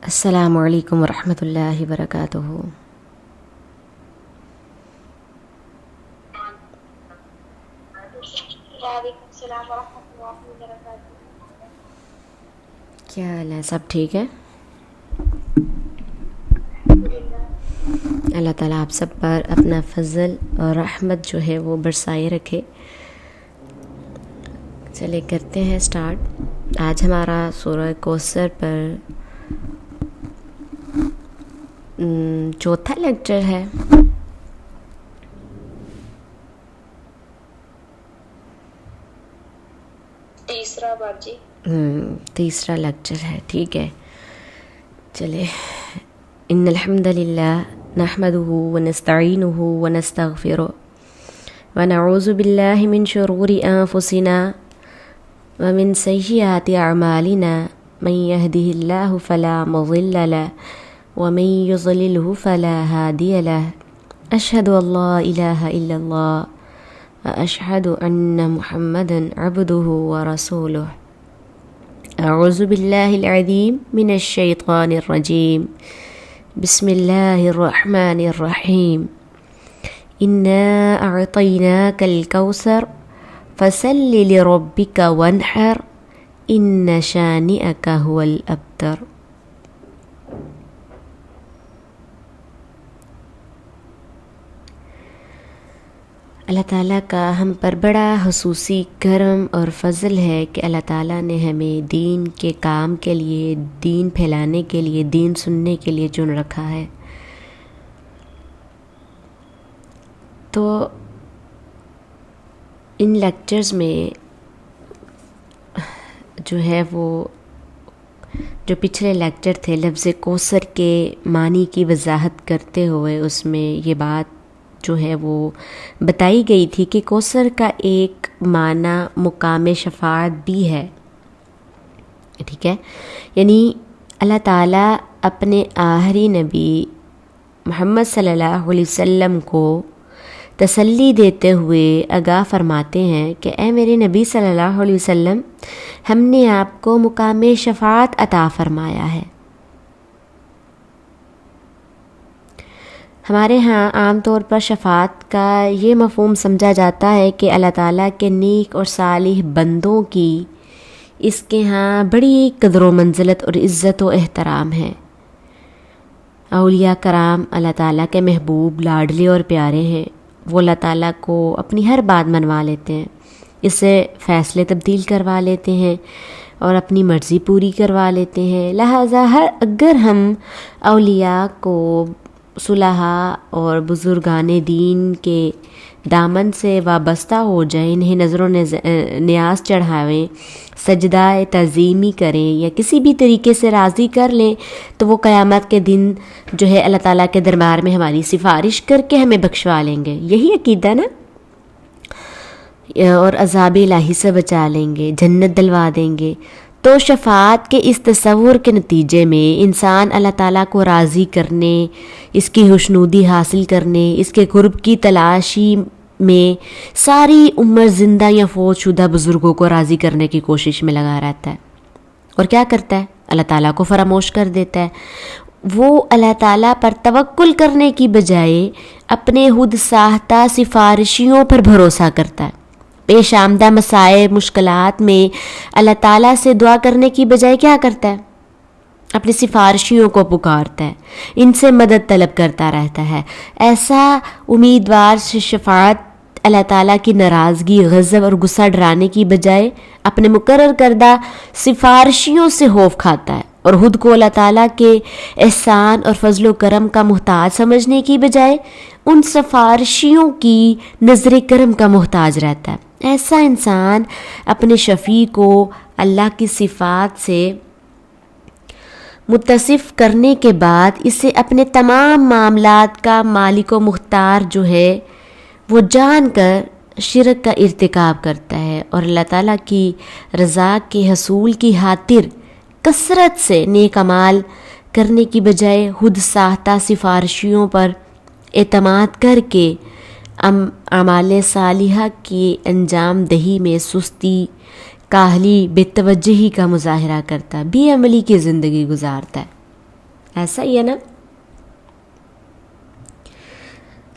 السلام علیکم ورحمۃ اللہ وبرکاتہ۔ وعلیکم السلام ورحمۃ اللہ وبرکاتہ۔ کیا حال ہے؟ سب ٹھیک ہے؟ اللہ تعالیٰ آپ سب پر اپنا فضل اور رحمت جو ہے وہ برسائے رکھے۔ چلے کرتے ہیں سٹارٹ۔ آج ہمارا سورہ کوثر پر چوتھا لیکچر ہے۔ تیسرا بار جی۔ تیسرا لیکچر ہے، ٹھیک ہے۔ چلے، ان الحمد للہ نحمده ونستعینه ونستغفره ونعوذ باللہ من شرور انفسنا ومن سیئات اعمالنا، من يهده اللہ فلا مضل له ومن يضلله فلا هادی له، اشهد ان لا الہ الا اللہ واشهد ان محمدا عبده ورسوله۔ اعوذ باللہ العظیم من الشیطان الرجیم، بسم اللہ الرحمن الرحیم، انا اعطیناک الکوثر فصل لربک وانحر ان شانئک هو الابتر۔ اللہ تعالیٰ کا ہم پر بڑا خصوصی کرم اور فضل ہے کہ اللہ تعالیٰ نے ہمیں دین کے کام کے لیے، دین پھیلانے کے لیے، دین سننے کے لیے چن رکھا ہے۔ تو ان لیکچرز میں جو ہے وہ جو پچھلے لیکچر تھے، لفظ کوثر کے معنی کی وضاحت کرتے ہوئے اس میں یہ بات جو ہے وہ بتائی گئی تھی کہ کوثر کا ایک معنی مقام شفاعت بھی ہے، ٹھیک ہے۔ یعنی اللہ تعالیٰ اپنے آخری نبی محمد صلی اللہ علیہ وسلم کو تسلی دیتے ہوئے آگاہ فرماتے ہیں کہ اے میرے نبی صلی اللہ علیہ وسلم، ہم نے آپ کو مقام شفاعت عطا فرمایا ہے۔ ہمارے ہاں عام طور پر شفاعت کا یہ مفہوم سمجھا جاتا ہے کہ اللہ تعالیٰ کے نیک اور صالح بندوں کی اس کے ہاں بڑی قدر و منزلت اور عزت و احترام ہے۔ اولیاء کرام اللہ تعالیٰ کے محبوب، لاڈلے اور پیارے ہیں۔ وہ اللہ تعالیٰ کو اپنی ہر بات منوا لیتے ہیں، اس سے فیصلے تبدیل کروا لیتے ہیں اور اپنی مرضی پوری کروا لیتے ہیں۔ لہٰذا اگر ہم اولیاء کو، صلحاء اور بزرگان دین کے دامن سے وابستہ ہو جائیں، انہیں نظر و نیاز چڑھاویں، سجدہ تعظیمی کریں یا کسی بھی طریقے سے راضی کر لیں، تو وہ قیامت کے دن جو ہے اللہ تعالیٰ کے دربار میں ہماری سفارش کر کے ہمیں بخشوا لیں گے۔ یہی عقیدہ نا، اور عذاب الہی سے بچا لیں گے، جنت دلوا دیں گے۔ تو شفاعت کے اس تصور کے نتیجے میں انسان اللہ تعالیٰ کو راضی کرنے، اس کی خوشنودی حاصل کرنے، اس کے قرب کی تلاشی میں ساری عمر زندہ یا فوت شدہ بزرگوں کو راضی کرنے کی کوشش میں لگا رہتا ہے، اور کیا کرتا ہے؟ اللہ تعالیٰ کو فراموش کر دیتا ہے۔ وہ اللہ تعالیٰ پر توکل کرنے کی بجائے اپنے خود ساختہ سفارشیوں پر بھروسہ کرتا ہے۔ پیش آمدہ مسائل، مشکلات میں اللہ تعالیٰ سے دعا کرنے کی بجائے کیا کرتا ہے؟ اپنی سفارشیوں کو پکارتا ہے، ان سے مدد طلب کرتا رہتا ہے۔ ایسا امیدوار سے شفاعت اللہ تعالیٰ کی ناراضگی، غضب اور غصہ ڈرانے کی بجائے اپنے مقرر کردہ سفارشیوں سے خوف کھاتا ہے، اور خود کو اللہ تعالیٰ کے احسان اور فضل و کرم کا محتاج سمجھنے کی بجائے ان سفارشیوں کی نظر کرم کا محتاج رہتا ہے۔ ایسا انسان اپنے شفیع کو اللہ کی صفات سے متصف کرنے کے بعد اسے اپنے تمام معاملات کا مالک و مختار جو ہے وہ جان کر شرک کا ارتکاب کرتا ہے، اور اللہ تعالیٰ کی رضا کے حصول کی خاطر کثرت سے نیک اعمال کرنے کی بجائے خود ساختہ سفارشیوں پر اعتماد کر کے اعمال صالحہ کی انجام دہی میں سستی، کاہلی، بے توجہی کا مظاہرہ کرتا ہے، بے عملی کی زندگی گزارتا ہے۔ ایسا ہی ہے نا.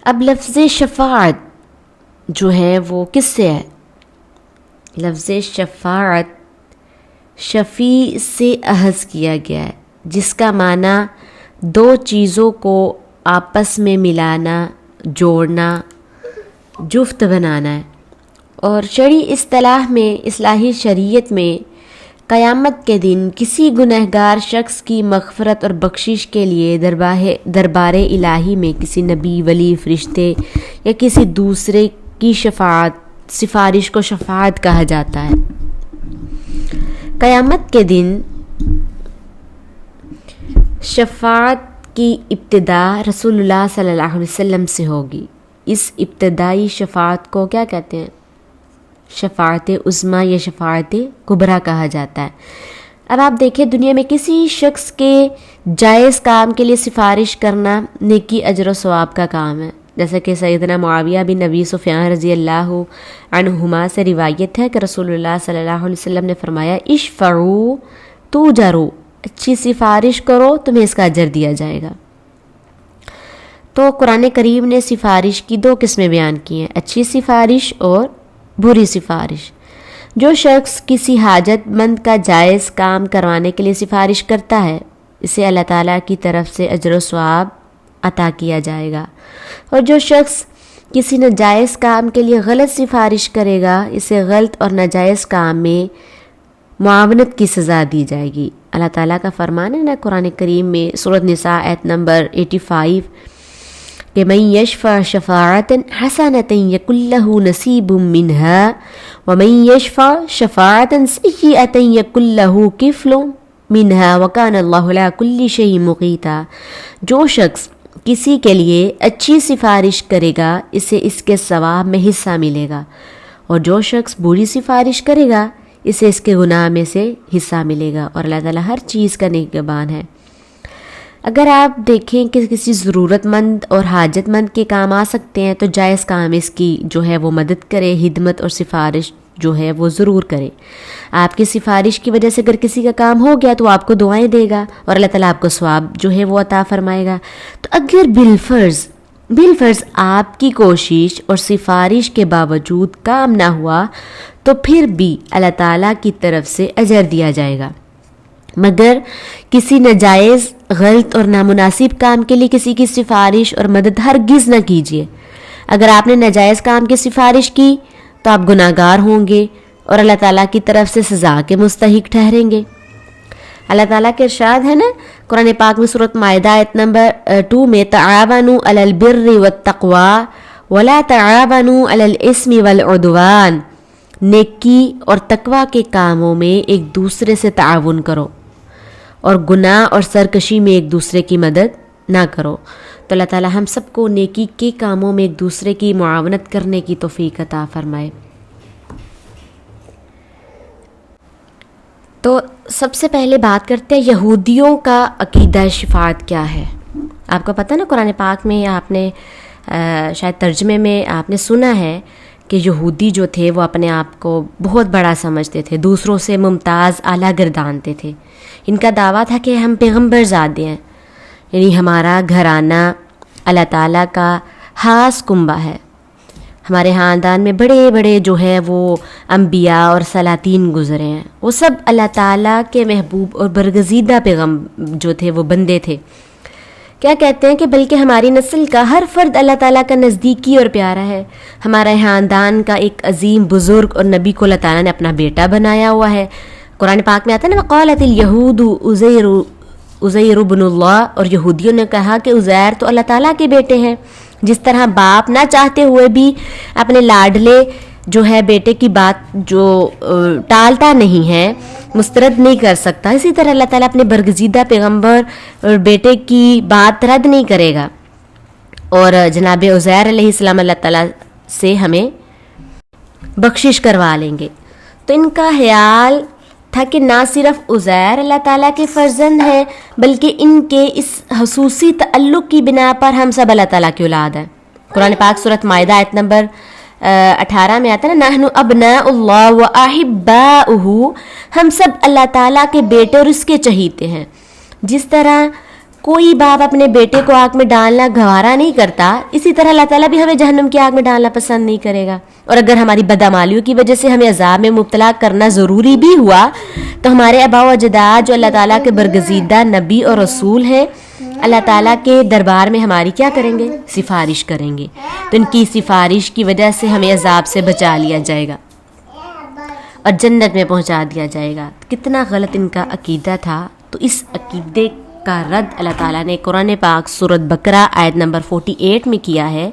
اب لفظ شفاعت جو ہے وہ کس سے ہے؟ لفظ شفاعت شفیع سے اخذ کیا گیا ہے، جس کا معنی دو چیزوں کو آپس میں ملانا، جوڑنا، جفت بنانا ہے. اور شرعی اصطلاح میں، اصلاحی شریعت میں، قیامت کے دن کسی گنہگار شخص کی مغفرت اور بخشش کے لیے دربار الہی میں کسی نبی، ولی، فرشتے یا کسی دوسرے کی سفارش کو شفاعت کہا جاتا ہے. قیامت کے دن شفاعت کی ابتدا رسول اللہ صلی اللہ علیہ وسلم سے ہوگی. اس ابتدائی شفاعت کو کیا کہتے ہیں؟ شفاعت عظمیٰ یا شفاعت کبریٰ کہا جاتا ہے. اب آپ دیکھیں، دنیا میں کسی شخص کے جائز کام کے لیے سفارش کرنا نیکی، اجر و ثواب کا کام ہے. جیسا کہ سیدنا معاویہ بن ابی سفیان رضی اللہ عنہما سے روایت ہے کہ رسول اللہ صلی اللہ علیہ وسلم نے فرمایا، اشفعوا تؤجروا، اچھی سفارش کرو تمہیں اس کا اجر دیا جائے گا. تو قرآن کریم نے سفارش کی دو قسمیں بیان کی ہیں، اچھی سفارش اور بری سفارش. جو شخص کسی حاجت مند کا جائز کام کروانے کے لیے سفارش کرتا ہے، اسے اللہ تعالیٰ کی طرف سے اجر و ثواب عطا کیا جائے گا. اور جو شخص کسی ناجائز کام کے لیے غلط سفارش کرے گا، اسے غلط اور ناجائز کام میں معاونت کی سزا دی جائے گی. اللہ تعالیٰ کا فرمان ہے نا قرآن کریم میں، سورۃ نساء آیت نمبر 85 کہ من یشفع شفاعۃ حسنۃ یکن لہ نصیب منہا ومن یشفع شفاعۃ سیئۃ یکن لہ کفل منہا وکان اللہ علی کل شیء مقیتا. جو شخص کسی کے لیے اچھی سفارش کرے گا، اسے اس کے ثواب میں حصہ ملے گا، اور جو شخص بری سفارش کرے گا، اسے اس کے گناہ میں سے حصہ ملے گا. اور اللہ تعالیٰ ہر چیز کا نگہبان ہے. اگر آپ دیکھیں کہ کسی ضرورت مند اور حاجت مند کے کام آ سکتے ہیں تو جائز کام اس کی جو ہے وہ مدد کرے، خدمت اور سفارش جو ہے وہ ضرور کرے. آپ کی سفارش کی وجہ سے اگر کسی کا کام ہو گیا تو آپ کو دعائیں دے گا اور اللہ تعالیٰ آپ کو ثواب جو ہے وہ عطا فرمائے گا. تو اگر بالفرض آپ کی کوشش اور سفارش کے باوجود کام نہ ہوا تو پھر بھی اللہ تعالیٰ کی طرف سے اجر دیا جائے گا. مگر کسی ناجائز، غلط اور نامناسب کام کے لیے کسی کی سفارش اور مدد ہرگز نہ کیجیے. اگر آپ نے ناجائز کام کی سفارش کی تو آپ گناہگار ہوں گے اور اللہ تعالیٰ کی طرف سے سزا کے مستحق ٹھہریں گے. اللہ تعالیٰ کے ارشاد ہے نا قرآن پاک میں سورۃ مائدہ آیت نمبر 2 میں، تعاونوا علی البر والتقوی ولا تعاونوا علی الاثم والعدوان، نیکی اور تقوی کے کاموں میں ایک دوسرے سے تعاون کرو اور گناہ اور سرکشی میں ایک دوسرے کی مدد نہ کرو. تو اللہ تعالیٰ ہم سب کو نیکی کے کاموں میں ایک دوسرے کی معاونت کرنے کی توفیق عطا فرمائے. تو سب سے پہلے بات کرتے ہیں یہودیوں کا عقیدہ شفاعت کیا ہے. آپ کو پتہ نا قرآن پاک میں آپ نے شاید ترجمے میں آپ نے سنا ہے کہ یہودی جو تھے وہ اپنے آپ کو بہت بڑا سمجھتے تھے، دوسروں سے ممتاز، اعلیٰ گردانتے تھے. ان کا دعویٰ تھا کہ ہم پیغمبر زادے ہیں، یعنی ہمارا گھرانہ اللہ تعالیٰ کا خاص کنبہ ہے. ہمارے خاندان میں بڑے بڑے جو ہیں وہ انبیاء اور سلاطین گزرے ہیں، وہ سب اللہ تعالیٰ کے محبوب اور برگزیدہ پیغمبر جو تھے وہ بندے تھے. کیا کہتے ہیں کہ بلکہ ہماری نسل کا ہر فرد اللہ تعالیٰ کا نزدیکی اور پیارا ہے. ہمارے خاندان کا ایک عظیم بزرگ اور نبی کو اللہ تعالیٰ نے اپنا بیٹا بنایا ہوا ہے. قرآن پاک میں آتا ہے نا، وقالت الیہود عزیر ابن اللہ، اور یہودیوں نے کہا کہ عزیر تو اللہ تعالیٰ کے بیٹے ہیں. جس طرح باپ نہ چاہتے ہوئے بھی اپنے لاڈلے جو ہے بیٹے کی بات جو ٹالتا نہیں ہے، مسترد نہیں کر سکتا، اسی طرح اللہ تعالیٰ اپنے برگزیدہ پیغمبر اور بیٹے کی بات رد نہیں کرے گا. اور جناب عزیر علیہ السلام اللہ تعالیٰ سے ہمیں بخشش کروا لیں گے. تو ان کا خیال تھا کہ نہ صرف عزیر اللہ تعالیٰ کے فرزند ہیں بلکہ ان کے اس خصوصی تعلق کی بنا پر ہم سب اللہ تعالیٰ کی اولاد ہیں. قرآن پاک سورۃ مائدہ آیت نمبر 18 میں آتا ہے نا، نحن ابناء اللہ و احباؤہ، ہم سب اللہ تعالیٰ کے بیٹے اور اس کے چہیتے ہیں. جس طرح کوئی باپ اپنے بیٹے کو آگ میں ڈالنا گوارا نہیں کرتا، اسی طرح اللہ تعالیٰ بھی ہمیں جہنم کی آگ میں ڈالنا پسند نہیں کرے گا. اور اگر ہماری بدعمالیوں کی وجہ سے ہمیں عذاب میں مبتلا کرنا ضروری بھی ہوا تو ہمارے آباء و اجداد جو اللہ تعالیٰ کے برگزیدہ نبی اور رسول ہیں، اللہ تعالیٰ کے دربار میں ہماری کیا کریں گے؟ سفارش کریں گے. تو ان کی سفارش کی وجہ سے ہمیں عذاب سے بچا لیا جائے گا اور جنت میں پہنچا دیا جائے گا. کتنا غلط ان کا عقیدہ تھا. تو اس عقیدے کا رد اللہ تعالیٰ نے قرآن پاک سورۃ بقرہ آیت نمبر 48 میں کیا ہے.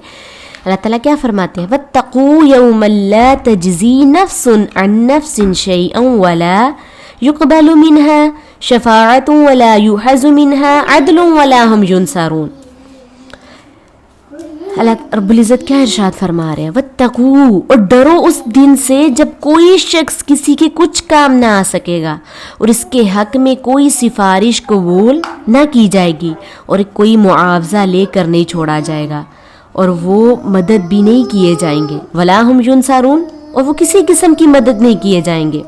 اللہ تعالیٰ کیا فرماتے ہیں؟ وَاتَّقُوا يَوْمًا لَا تَجْزِي نَفْسٌ عَن نَفْسٍ شَيْئًا وَلَا يُقْبَلُ مِنْهَا شَفَاعَةٌ وَلَا يُؤْخَذُ مِنْهَا عَدْلٌ وَلَا هُمْ يُنصَرُونَ. اللہ رب العزت کیا ارشاد فرما رہے ہیں؟ وَاتَّقُوا، اور ڈرو اس دن سے جب کوئی شخص کسی کے کچھ کام نہ آ سکے گا اور اس کے حق میں کوئی سفارش قبول نہ کی جائے گی اور کوئی معاوضہ لے کر نہیں چھوڑا جائے گا اور وہ مدد بھی نہیں کیے جائیں گے. وَلَا هُمْ يُنصَرُونَ، اور وہ کسی قسم کی مدد نہیں کیے جائیں گے.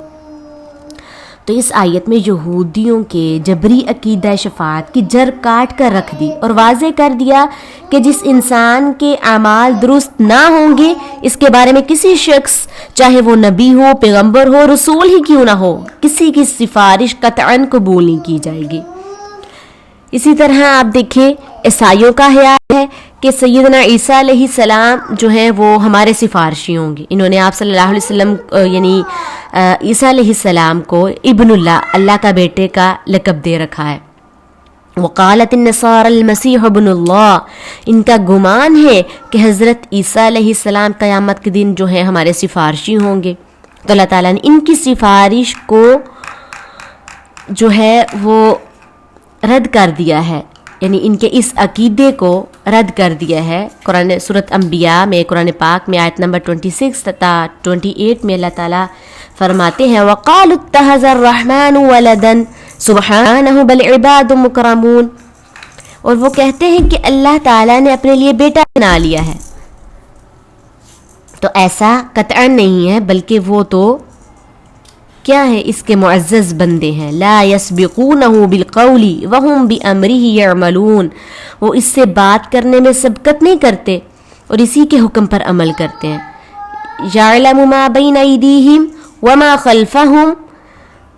تو اس آیت میں یہودیوں کے جبری عقیدہ شفاعت کی جڑ کاٹ کر رکھ دی اور واضح کر دیا کہ جس انسان کے اعمال درست نہ ہوں گے اس کے بارے میں کسی شخص، چاہے وہ نبی ہو، پیغمبر ہو، رسول ہی کیوں نہ ہو، کسی کی سفارش قطعاً قبول نہیں کی جائے گی. اسی طرح آپ دیکھیں عیسائیوں کا خیال ہے کہ سیدنا عیسیٰ علیہ السلام جو ہیں وہ ہمارے سفارشی ہوں گے. انہوں نے آپ صلی اللہ علیہ وسلم یعنی عیسیٰ علیہ السلام کو ابن اللہ، اللہ کا بیٹے کا لقب دے رکھا ہے. وقالت النصارى المسیح ابن اللہ، ان کا گمان ہے کہ حضرت عیسیٰ علیہ السلام قیامت کے دن جو ہے ہمارے سفارشی ہوں گے. تو اللہ تعالیٰ نے ان کی سفارش کو جو ہے وہ رد کر دیا ہے، یعنی ان کے اس عقیدے کو رد کر دیا ہے. قرآن سورۃ انبیاء میں، قرآن پاک میں آیت نمبر 26 تتا 28 میں اللہ تعالیٰ فرماتے ہیں وَقَالُوا اتَّخَذَ الرَّحْمَنُ وَلَدًا سُبْحَانَهُ بَلْ عِبَادٌ مُكْرَمُونَ، اور وہ کہتے ہیں کہ اللہ تعالیٰ نے اپنے لیے بیٹا بنا لیا ہے. تو ایسا قطعاً نہیں ہے، بلکہ وہ تو کیا ہے؟ اس کے معزز بندے ہیں. لا يسبقونه بالقول وهم بأمره يعملون، وہ اس سے بات کرنے میں سبقت نہیں کرتے اور اسی کے حکم پر عمل کرتے ہیں. يعلم ما بين أيديهم وما خلفهم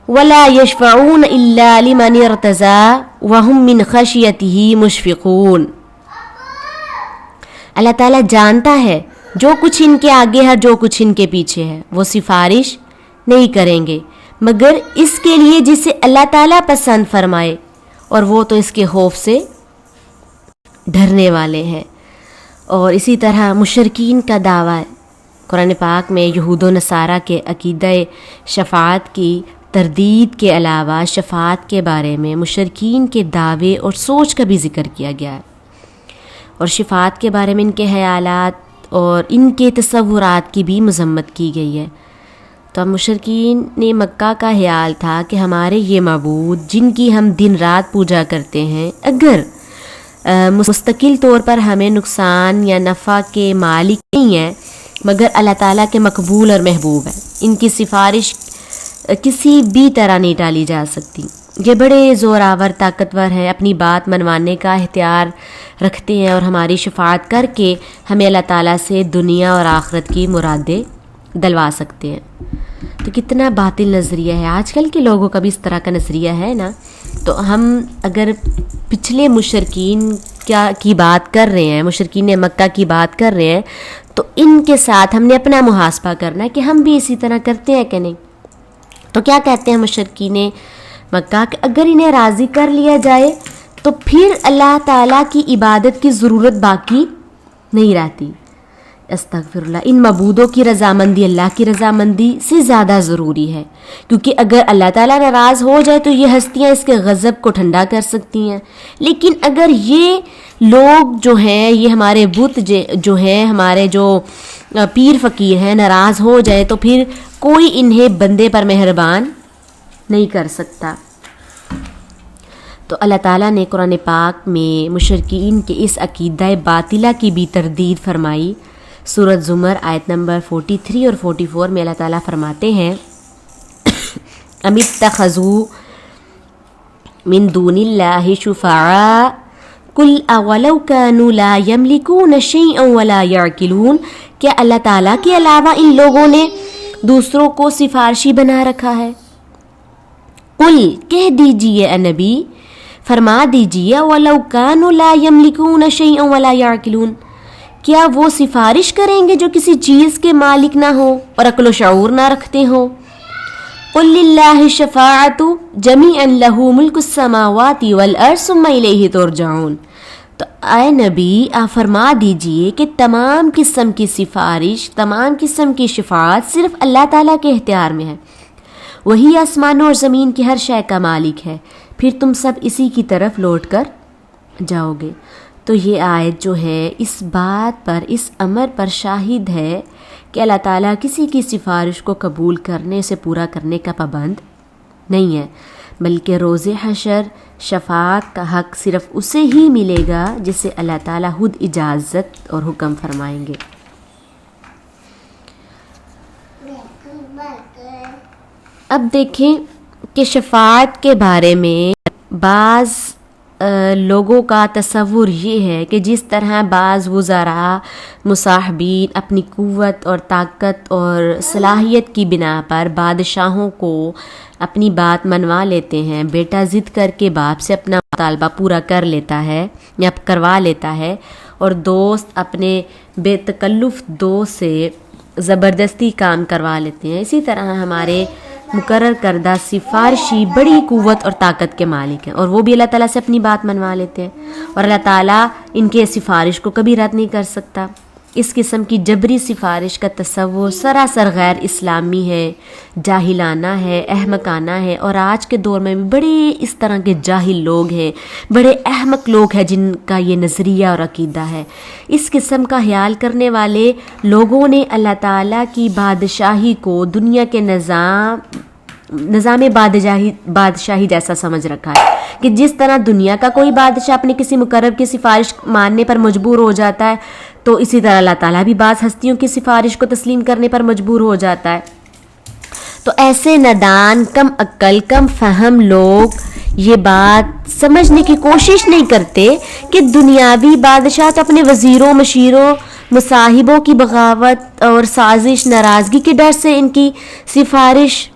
ولا يشفعون إلا لمن ارتضى وهم من خشيته مشفقون. اللہ تعالیٰ جانتا ہے جو کچھ ان کے آگے ہے، جو کچھ ان کے پیچھے ہے. وہ سفارش نہیں کریں گے مگر اس کے لیے جسے اللہ تعالیٰ پسند فرمائے، اور وہ تو اس کے خوف سے ڈرنے والے ہیں. اور اسی طرح مشرکین کا دعویٰ قرآن پاک میں یہود و نصارہ کے عقیدہ شفاعت کی تردید کے علاوہ شفاعت کے بارے میں مشرکین کے دعوے اور سوچ کا بھی ذکر کیا گیا ہے، اور شفاعت کے بارے میں ان کے خیالات اور ان کے تصورات کی بھی مذمت کی گئی ہے. تو مشرکین نے مکہ کا خیال تھا کہ ہمارے یہ معبود جن کی ہم دن رات پوجا کرتے ہیں اگر مستقل طور پر ہمیں نقصان یا نفع کے مالک نہیں ہیں مگر اللہ تعالیٰ کے مقبول اور محبوب ہیں، ان کی سفارش کسی بھی طرح نہیں ٹالی جا سکتی. یہ بڑے زوراور طاقتور ہیں، اپنی بات منوانے کا اختیار رکھتے ہیں اور ہماری شفاعت کر کے ہمیں اللہ تعالیٰ سے دنیا اور آخرت کی مرادیں دلوا سکتے ہیں. تو کتنا باطل نظریہ ہے. آج کل کے لوگوں کا بھی اس طرح کا نظریہ ہے نا. تو ہم اگر پچھلے مشرکین کی بات کر رہے ہیں، مشرکین مکہ کی بات کر رہے ہیں، تو ان کے ساتھ ہم نے اپنا محاسبہ کرنا ہے کہ ہم بھی اسی طرح کرتے ہیں کہ نہیں. تو کیا کہتے ہیں مشرکین مکہ کہ اگر انہیں راضی کر لیا جائے تو پھر اللہ تعالیٰ کی عبادت کی ضرورت باقی نہیں رہتی. استغفر اللہ، ان معبودوں کی رضامندی اللہ کی رضامندی سے زیادہ ضروری ہے، کیونکہ اگر اللہ تعالیٰ ناراض ہو جائے تو یہ ہستیاں اس کے غضب کو ٹھنڈا کر سکتی ہیں. لیکن اگر یہ لوگ جو ہیں، یہ ہمارے بت جو ہیں، ہمارے جو پیر فقیر ہیں، ناراض ہو جائے تو پھر کوئی انہیں بندے پر مہربان نہیں کر سکتا. تو اللہ تعالیٰ نے قرآن پاک میں مشرکین کے اس عقیدہ باطلہ کی بھی تردید فرمائی. سورۃ زمر آیت نمبر 43 اور 44 میں اللہ تعالیٰ فرماتے ہیں ام اتخذوا من دون اللہ شفعاء قل اولو كانوا لا يملكون شيئا ولا يعقلون، کیا اللہ تعالیٰ کے علاوہ ان لوگوں نے دوسروں کو سفارشی بنا رکھا ہے؟ قل کہہ دیجئے اے نبی، فرما دیجئے وَلَوْ كَانُوا لَا يَمْلِكُونَ شَيْئًا وَلَا يَعْقِلُونَ، کیا وہ سفارش کریں گے جو کسی چیز کے مالک نہ ہو اور عقل و شعور نہ رکھتے ہوں؟ قُلْ لِلَّهِ الشَّفَاعَةُ جَمِيعًا لَهُ مُلْكُ السَّمَاوَاتِ وَالْأَرْضِ ثُمَّ إِلَيْهِ تُرْجَعُونَ، تو اے نبی آپ فرما دیجئے کہ تمام قسم کی سفارش، تمام قسم کی شفاعت صرف اللہ تعالیٰ کے اختیار میں ہے، وہی آسمانوں اور زمین کی ہر شے کا مالک ہے، پھر تم سب اسی کی طرف لوٹ کر جاؤ گے۔ تو یہ آیت جو ہے اس بات پر، اس امر پر شاہد ہے کہ اللہ تعالیٰ کسی کی سفارش کو قبول کرنے سے پورا کرنے کا پابند نہیں ہے، بلکہ روز حشر شفاعت کا حق صرف اسے ہی ملے گا جسے اللہ تعالیٰ خود اجازت اور حکم فرمائیں گے۔ اب دیکھیں کہ شفاعت کے بارے میں بعض لوگوں کا تصور یہ ہے کہ جس طرح بعض وزراء مصاحبین اپنی قوت اور طاقت اور صلاحیت کی بنا پر بادشاہوں کو اپنی بات منوا لیتے ہیں، بیٹا ضد کر کے باپ سے اپنا مطالبہ پورا کر لیتا ہے یا کروا لیتا ہے، اور دوست اپنے بے تکلف دوست سے زبردستی کام کروا لیتے ہیں، اسی طرح ہمارے مقرر کردہ سفارشی بڑی قوت اور طاقت کے مالک ہیں، اور وہ بھی اللہ تعالیٰ سے اپنی بات منوا لیتے ہیں، اور اللہ تعالیٰ ان کے سفارش کو کبھی رد نہیں کر سکتا۔ اس قسم کی جبری سفارش کا تصور سراسر غیر اسلامی ہے، جاہلانہ ہے، احمقانہ ہے، اور آج کے دور میں بھی بڑے اس طرح کے جاہل لوگ ہیں، بڑے احمق لوگ ہیں جن کا یہ نظریہ اور عقیدہ ہے۔ اس قسم کا خیال کرنے والے لوگوں نے اللہ تعالیٰ کی بادشاہی کو دنیا کے نظام بادشاہی جیسا سمجھ رکھا ہے کہ جس طرح دنیا کا کوئی بادشاہ اپنے کسی مقرر کی سفارش ماننے پر مجبور ہو جاتا ہے، تو اسی طرح اللہ تعالیٰ بھی بعض ہستیوں کی سفارش کو تسلیم کرنے پر مجبور ہو جاتا ہے۔ تو ایسے نادان، کم عقل، کم فہم لوگ یہ بات سمجھنے کی کوشش نہیں کرتے کہ دنیاوی بادشاہ تو اپنے وزیروں، مشیروں، مصاحبوں کی بغاوت اور سازش، ناراضگی کے ڈر سے ان کی سفارش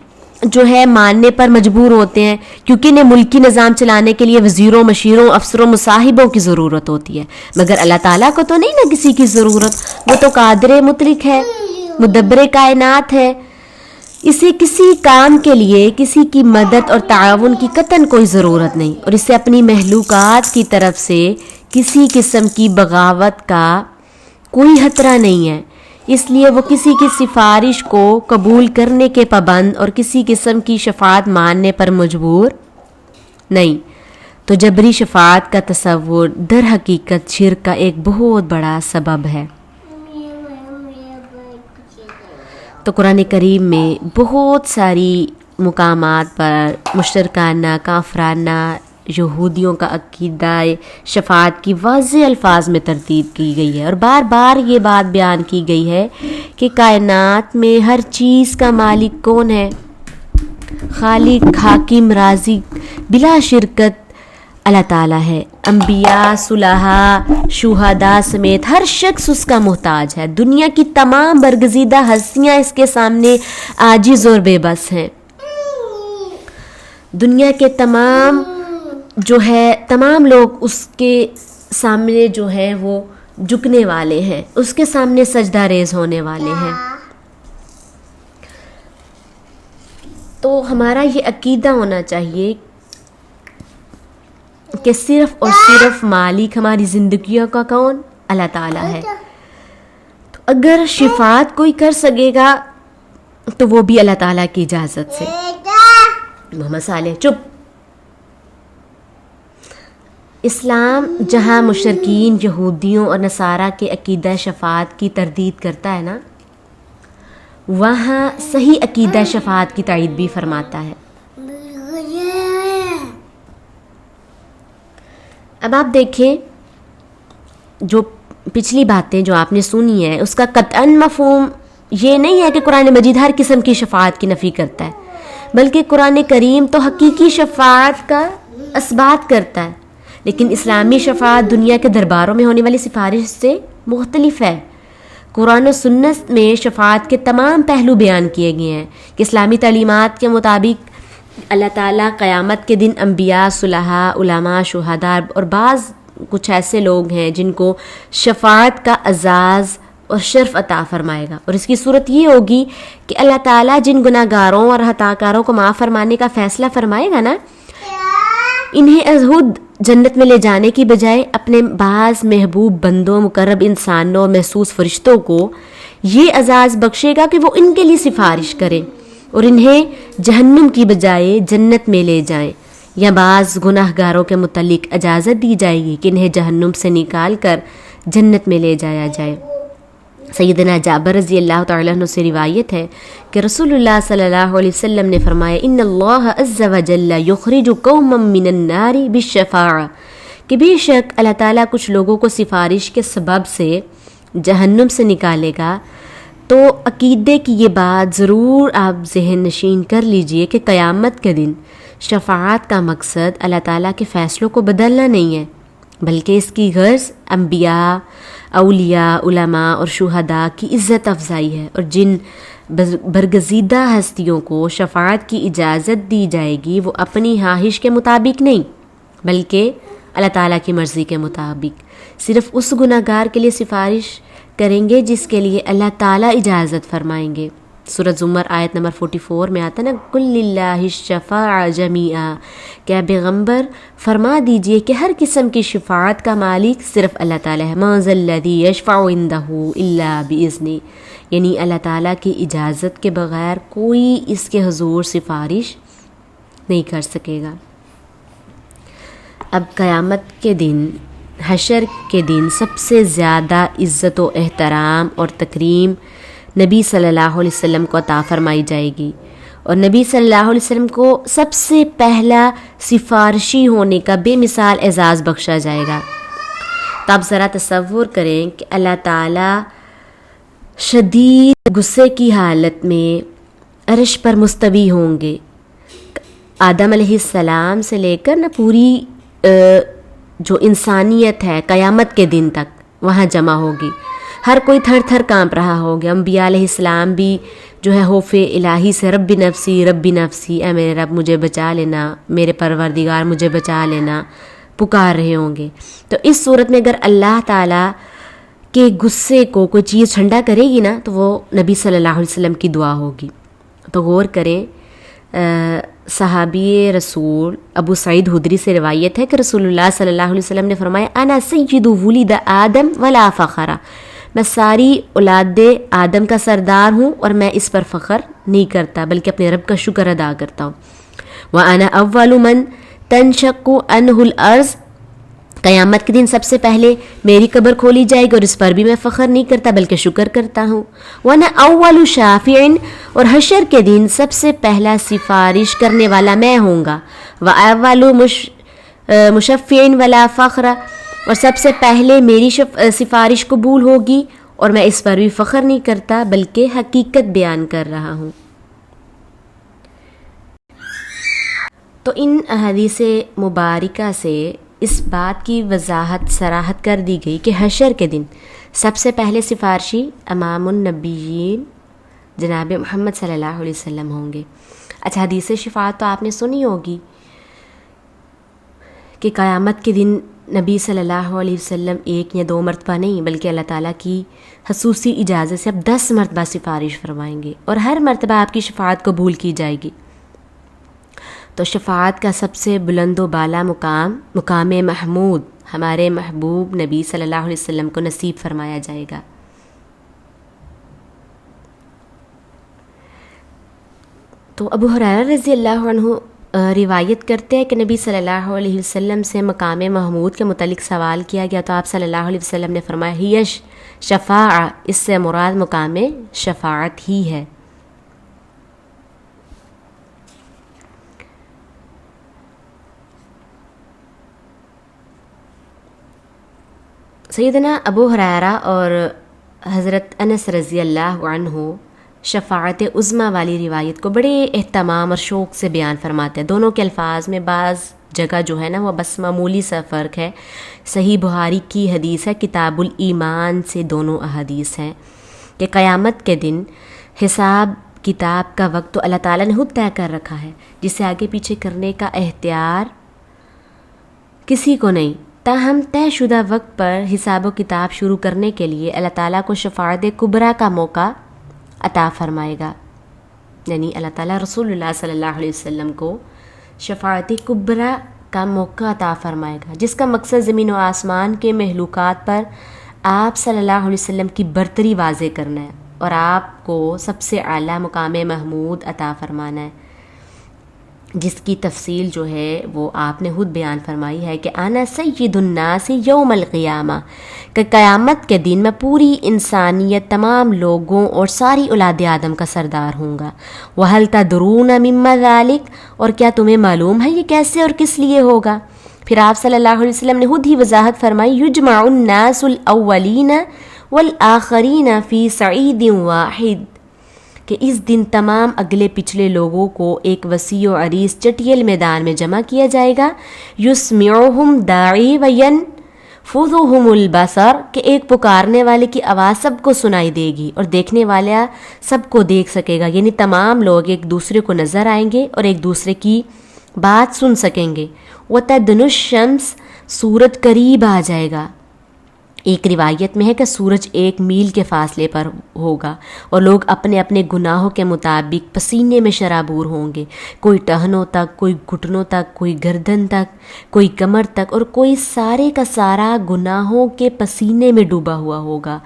جو ہے ماننے پر مجبور ہوتے ہیں، کیونکہ انہیں ملکی نظام چلانے کے لیے وزیروں، مشیروں، افسروں، مصاحبوں کی ضرورت ہوتی ہے، مگر اللہ تعالیٰ کو تو نہیں نا کسی کی ضرورت، وہ تو قادر مطلق ہے، مدبر کائنات ہے، اسے کسی کام کے لیے کسی کی مدد اور تعاون کی قطعاً کوئی ضرورت نہیں، اور اسے اپنی مخلوقات کی طرف سے کسی قسم کی بغاوت کا کوئی خطرہ نہیں ہے، اس لیے وہ کسی کی سفارش کو قبول کرنے کے پابند اور کسی قسم کی شفاعت ماننے پر مجبور نہیں۔ تو جبری شفاعت کا تصور در حقیقت شرک کا ایک بہت بڑا سبب ہے۔ تو قرآن کریم میں بہت ساری مقامات پر مشرکانہ، کافرانہ یہودیوں کا عقیدہ شفاعت کی واضح الفاظ میں تردید کی گئی ہے، اور بار بار یہ بات بیان کی گئی ہے کہ کائنات میں ہر چیز کا مالک کون ہے؟ خالق، حاکم، رازق بلا شرکت اللہ تعالیٰ ہے۔ انبیاء، صلحاء، شہداء سمیت ہر شخص اس کا محتاج ہے۔ دنیا کی تمام برگزیدہ ہستیاں اس کے سامنے عاجز اور بے بس ہیں۔ دنیا کے تمام لوگ اس کے سامنے جو ہے وہ جھکنے والے ہیں، اس کے سامنے سجدہ ریز ہونے والے ہیں۔ تو ہمارا یہ عقیدہ ہونا چاہیے کہ صرف اور صرف مالک ہماری زندگیوں کا کون؟ اللہ تعالیٰ ہے۔ تو اگر شفاعت کوئی کر سکے گا تو وہ بھی اللہ تعالیٰ کی اجازت سے۔ محمد صالح چپ۔ اسلام جہاں مشرکین، یہودیوں اور نصارہ کے عقیدہ شفاعت کی تردید کرتا ہے نا، وہاں صحیح عقیدہ شفاعت کی تائید بھی فرماتا ہے۔ اب آپ دیکھیں، جو پچھلی باتیں جو آپ نے سنی ہیں اس کا قطعاً مفہوم یہ نہیں ہے کہ قرآن مجید ہر قسم کی شفاعت کی نفی کرتا ہے، بلکہ قرآن کریم تو حقیقی شفاعت کا اثبات کرتا ہے، لیکن اسلامی شفاعت دنیا کے درباروں میں ہونے والی سفارش سے مختلف ہے۔ قرآن و سنت میں شفاعت کے تمام پہلو بیان کیے گئے ہیں کہ اسلامی تعلیمات کے مطابق اللہ تعالیٰ قیامت کے دن انبیاء، صلحاء، علماء، شہداء اور بعض کچھ ایسے لوگ ہیں جن کو شفاعت کا اعزاز اور شرف عطا فرمائے گا، اور اس کی صورت یہ ہوگی کہ اللہ تعالیٰ جن گناہ گاروں اور خطا کاروں کو معاف فرمانے کا فیصلہ فرمائے گا نا، انہیں ازہد جنت میں لے جانے کی بجائے اپنے بعض محبوب بندوں، مقرب انسانوں اور محسوس فرشتوں کو یہ اعزاز بخشے گا کہ وہ ان کے لیے سفارش کریں اور انہیں جہنم کی بجائے جنت میں لے جائیں، یا بعض گناہ گاروں کے متعلق اجازت دی جائے گی کہ انہیں جہنم سے نکال کر جنت میں لے جایا جائے۔ سیدنا جابر رضی اللہ تعالیٰ عنہ سے روایت ہے کہ رسول اللہ صلی اللہ علیہ وسلم نے فرمایا ان اللہ عز وجل یخرج قوما من النار بالشفاعہ، کہ بے شک اللہ تعالیٰ کچھ لوگوں کو سفارش کے سبب سے جہنم سے نکالے گا۔ تو عقیدے کی یہ بات ضرور آپ ذہن نشین کر لیجئے کہ قیامت کے دن شفاعت کا مقصد اللہ تعالیٰ کے فیصلوں کو بدلنا نہیں ہے، بلکہ اس کی غرض انبیاء، اولیاء، علماء اور شہداء کی عزت افزائی ہے، اور جن برگزیدہ ہستیوں کو شفاعت کی اجازت دی جائے گی وہ اپنی خواہش کے مطابق نہیں بلکہ اللہ تعالیٰ کی مرضی کے مطابق صرف اس گناہ گار کے لیے سفارش کریں گے جس کے لیے اللہ تعالیٰ اجازت فرمائیں گے۔ سورۃ زمر آیت نمبر 44 میں آتا نا قل للہ الشفاعۃ جمیعا، کہ پیغمبر فرما دیجئے کہ ہر قسم کی شفاعت کا مالک صرف اللہ تعالیٰ ہے، ما ذا الذی یشفع عندہ الا باذنہ، یعنی اللہ تعالیٰ کی اجازت کے بغیر کوئی اس کے حضور سفارش نہیں کر سکے گا۔ اب قیامت کے دن، حشر کے دن سب سے زیادہ عزت و احترام اور تکریم نبی صلی اللہ علیہ وسلم کو عطا فرمائی جائے گی، اور نبی صلی اللہ علیہ وسلم کو سب سے پہلا سفارشی ہونے کا بے مثال اعزاز بخشا جائے گا۔ تو آپ ذرا تصور کریں کہ اللہ تعالیٰ شدید غصے کی حالت میں عرش پر مستوی ہوں گے، آدم علیہ السلام سے لے کر نا پوری جو انسانیت ہے قیامت کے دن تک وہاں جمع ہوگی، ہر کوئی تھر تھر کانپ رہا ہوگا۔ انبیاء علیہ السلام بھی جو ہے خوف الہی سے رب نفسی، اے میرے رب مجھے بچا لینا، میرے پروردگار مجھے بچا لینا پکار رہے ہوں گے۔ تو اس صورت میں اگر اللہ تعالیٰ کے غصے کو کوئی چیز ٹھنڈا کرے گی نا تو وہ نبی صلی اللہ علیہ وسلم کی دعا ہوگی۔ تو غور کریں، صحابی رسول ابو سعید خدری سے روایت ہے کہ رسول اللہ صلی اللہ علیہ وسلم نے فرمایا انا سید ولد آدم ولا فخر، میں ساری اولاد آدم کا سردار ہوں اور میں اس پر فخر نہیں کرتا بلکہ اپنے رب کا شکر ادا کرتا ہوں۔ وَأَنَا أَوَّلُ مَنْ تَنْشَقُّ عَنْهُ الْأَرْضُ، قیامت کے دن سب سے پہلے میری قبر کھولی جائے گی اور اس پر بھی میں فخر نہیں کرتا بلکہ شکر کرتا ہوں۔ وَأَنَا أَوَّلُ شَافِعٍ، اور حشر کے دن سب سے پہلا سفارش کرنے والا میں ہوں گا۔ وَأَوَّلُ مُشَفِّعٍ وَلَا فَخْرَ، اور سب سے پہلے میری سفارش قبول ہوگی اور میں اس پر بھی فخر نہیں کرتا بلکہ حقیقت بیان کر رہا ہوں۔ تو ان احادیث مبارکہ سے اس بات کی وضاحت صراحت کر دی گئی کہ حشر کے دن سب سے پہلے سفارشی امام النبیین جناب محمد صلی اللہ علیہ وسلم ہوں گے۔ اچھا، حدیث شفاعت تو آپ نے سنی ہوگی کہ قیامت کے دن نبی صلی اللہ علیہ وسلم ایک یا دو مرتبہ نہیں بلکہ اللہ تعالیٰ کی خصوصی اجازت سے اب 10 مرتبہ سفارش فرمائیں گے اور ہر مرتبہ آپ کی شفاعت قبول کی جائے گی۔ تو شفاعت کا سب سے بلند و بالا مقام محمود ہمارے محبوب نبی صلی اللہ علیہ وسلم کو نصیب فرمایا جائے گا۔ تو ابو ہریرہ رضی اللہ عنہ روایت کرتے ہیں کہ نبی صلی اللہ علیہ وسلم سے مقام محمود کے متعلق سوال کیا گیا تو آپ صلی اللہ علیہ وسلم نے فرمایا ہی شفاعہ، اس سے مراد مقام شفاعت ہی ہے۔ سیدنا ابو ہریرہ اور حضرت انس رضی اللہ عنہ شفاعت عظمیٰ والی روایت کو بڑے اہتمام اور شوق سے بیان فرماتے ہیں. دونوں کے الفاظ میں بعض جگہ جو ہے نا وہ بس معمولی سا فرق ہے. صحیح بخاری کی حدیث ہے کتاب الایمان سے دونوں احادیث ہیں کہ قیامت کے دن حساب کتاب کا وقت تو اللہ تعالیٰ نے خود طے کر رکھا ہے، جسے آگے پیچھے کرنے کا اختیار کسی کو نہیں. تاہم طے شدہ وقت پر حساب و کتاب شروع کرنے کے لیے اللہ تعالیٰ کو شفاعت کبریٰ کا موقع عطا فرمائے گا. یعنی اللہ تعالیٰ رسول اللہ صلی اللہ علیہ وسلم کو شفاعت کبریٰ کا موقع عطا فرمائے گا، جس کا مقصد زمین و آسمان کے محلوقات پر آپ صلی اللہ علیہ وسلم کی برتری واضح کرنا ہے اور آپ کو سب سے اعلیٰ مقام محمود عطا فرمانا ہے، جس کی تفصیل جو ہے وہ آپ نے خود بیان فرمائی ہے کہ انا سید الناس یوم القیامہ، کہ قیامت کے دن میں پوری انسانیت تمام لوگوں اور ساری اولاد آدم کا سردار ہوں گا. وَهَلْ تَدْرُونَ مِمَّا ذَلِكَ، اور کیا تمہیں معلوم ہے یہ کیسے اور کس لیے ہوگا؟ پھر آپ صلی اللہ علیہ وسلم نے خود ہی وضاحت فرمائی یجمع الناس الاولین والآخرین فی صعید واحد، کہ اس دن تمام اگلے پچھلے لوگوں کو ایک وسیع و عریض چٹیل میدان میں جمع کیا جائے گا. یسمعہم داعی وینفذہم البصر، کہ ایک پکارنے والے کی آواز سب کو سنائی دے گی اور دیکھنے والا سب کو دیکھ سکے گا. یعنی تمام لوگ ایک دوسرے کو نظر آئیں گے اور ایک دوسرے کی بات سن سکیں گے. وتدنو الشمس، سورج قریب آ جائے گا. ایک روایت میں ہے کہ سورج 1 میل کے فاصلے پر ہوگا اور لوگ اپنے اپنے گناہوں کے مطابق پسینے میں شرابور ہوں گے. کوئی ٹہنوں تک، کوئی گھٹنوں تک، کوئی گردن تک، کوئی کمر تک، اور کوئی سارے کا سارا گناہوں کے پسینے میں ڈوبا ہوا ہوگا.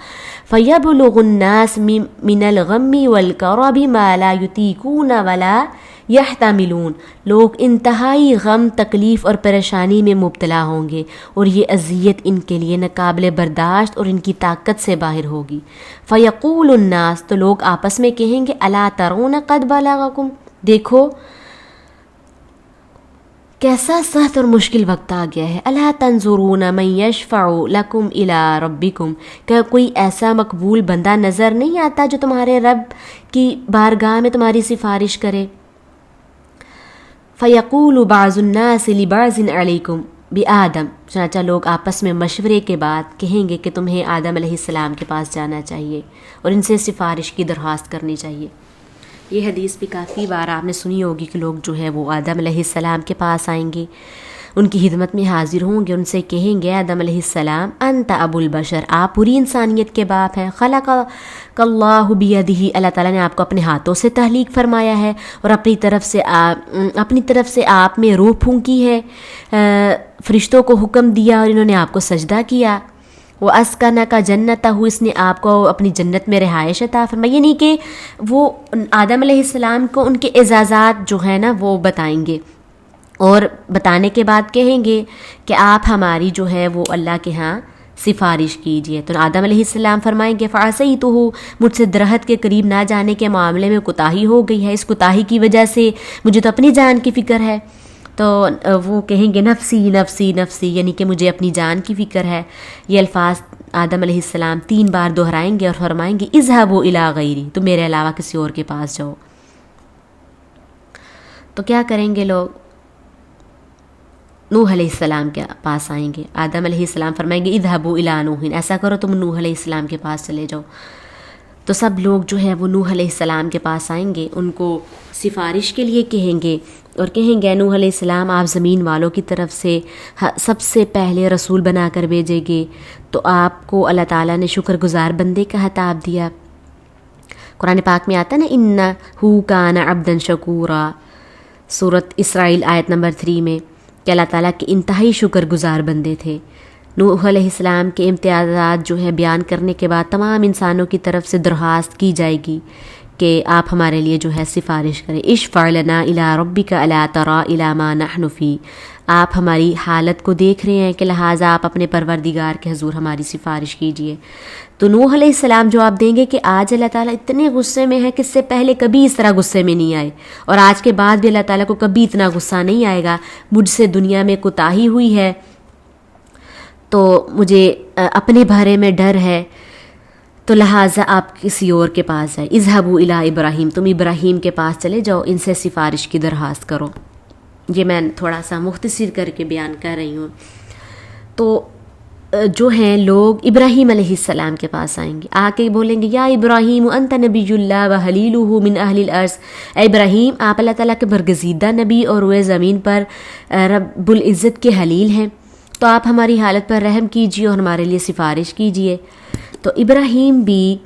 فَيَبْلُغُ النَّاسِ مِنَ الْغَمِّ وَالْكَرَبِ مَا لَا يُطِيقُونَ وَلَا يَحْتَمِلُونَ، لوگ انتہائی غم، تکلیف اور پریشانی میں مبتلا ہوں گے اور یہ اذیت ان کے لیے ناقابل برداشت اور ان کی طاقت سے باہر ہوگی. فَيَقُولُ النَّاسُ، تو لوگ آپس میں کہیں گے أَلَا تَرَوْنَ قَدْ بَلَغَكُمْ، دیکھو کیسا سخت اور مشکل وقت آ گیا ہے. أَلَا تَنْظُرُونَ مَنْ يَشْفَعُ لَكُمْ إِلَىٰ رَبِّكُمْ، کہ کوئی ایسا مقبول بندہ نظر نہیں آتا جو تمہارے رب کی بارگاہ میں تمہاری سفارش کرے. فَيَقُولُ بَعْضُ النَّاسِ لِبَعْضٍ عَلَيْكُمْ بِآدَمَ، چنانچہ لوگ آپس میں مشورے کے بعد کہیں گے کہ تمہیں آدم علیہ السلام کے پاس جانا چاہیے اور ان سے سفارش کی درخواست کرنی چاہیے. یہ حدیث بھی کافی بار آپ نے سنی ہوگی کہ لوگ جو ہے وہ آدم علیہ السلام کے پاس آئیں گے، ان کی خدمت میں حاضر ہوں گے، ان سے کہیں گے آدم علیہ السلام انت ابو البشر، آپ پوری انسانیت کے باپ ہیں. خلق اللہ بیدہ، اللہ تعالیٰ نے آپ کو اپنے ہاتھوں سے تخلیق فرمایا ہے اور اپنی طرف سے آپ میں روح پھونکی ہے، فرشتوں کو حکم دیا اور انہوں نے آپ کو سجدہ کیا. وہ اسکنہ کا جنت ہو، اس نے آپ کو اپنی جنت میں رہائش عطا فرمائی. یعنی کہ وہ آدم علیہ السلام کو ان کے اعزازات جو ہیں نا وہ بتائیں گے اور بتانے کے بعد کہیں گے کہ آپ ہماری جو ہے وہ اللہ کے ہاں سفارش کیجئے. تو آدم علیہ السلام فرمائیں گے فَعَصَيْتُهُ، مجھ سے درخت کے قریب نہ جانے کے معاملے میں کوتاہی ہو گئی ہے، اس کوتاہی کی وجہ سے مجھے تو اپنی جان کی فکر ہے. تو وہ کہیں گے نفسی نفسی نفسی، یعنی کہ مجھے اپنی جان کی فکر ہے. یہ الفاظ آدم علیہ السلام 3 بار دہرائیں گے اور فرمائیں گے اذهبوا الى غیری، تو میرے علاوہ کسی اور کے پاس جاؤ. تو کیا کریں گے لوگ؟ نوح علیہ السلام کے پاس آئیں گے. آدم علیہ السلام فرمائیں گے اذهبوا الى نوح، ایسا کرو تم نوح علیہ السلام کے پاس چلے جاؤ. تو سب لوگ جو ہے وہ نوح علیہ السلام کے پاس آئیں گے، ان کو سفارش کے لیے کہیں گے اور کہیں گے نوح علیہ السلام آپ زمین والوں کی طرف سے سب سے پہلے رسول بنا کر بھیجے گے، تو آپ کو اللہ تعالیٰ نے شکر گزار بندے کا خطاب دیا. قرآن پاک میں آتا ہے نا انہ کان عبدا شکورا، سورۃ اسرائیل آیت نمبر 3 میں، کہ اللہ تعالیٰ کے انتہائی شکر گزار بندے تھے. نوح علیہ السلام کے امتیازات جو ہے بیان کرنے کے بعد تمام انسانوں کی طرف سے درخواست کی جائے گی کہ آپ ہمارے لیے جو ہے سفارش کریں. اشفع لنا الی ربک الا تری الی ما نحن فی، آپ ہماری حالت کو دیکھ رہے ہیں کہ لہٰذا آپ اپنے پروردگار کے حضور ہماری سفارش کیجئے. تو نوح علیہ السلام جواب دیں گے کہ آج اللہ تعالیٰ اتنے غصے میں ہے کہ اس سے پہلے کبھی اس طرح غصے میں نہیں آئے، اور آج کے بعد بھی اللہ تعالیٰ کو کبھی اتنا غصہ نہیں آئے گا. مجھ سے دنیا میں کوتاہی ہوئی ہے تو مجھے اپنے بارے میں ڈر ہے تو لہٰذا آپ کسی اور کے پاس جائیں. اذهبوا الی ابراہیم، تم ابراہیم کے پاس چلے جاؤ، ان سے سفارش کی درخواست کرو. یہ میں تھوڑا سا مختصر کر کے بیان کر رہی ہوں. تو جو ہیں لوگ ابراہیم علیہ السلام کے پاس آئیں گے، آ کے بولیں گے یا ابراہیم انت نبی اللہ و خلیلہ من اہل الارض، اے ابراہیم آپ اللہ تعالیٰ کے برگزیدہ نبی اور روئے زمین پر رب العزت کے خلیل ہیں، تو آپ ہماری حالت پر رحم کیجیے اور ہمارے لیے سفارش کیجیے. تو ابراہیم بھی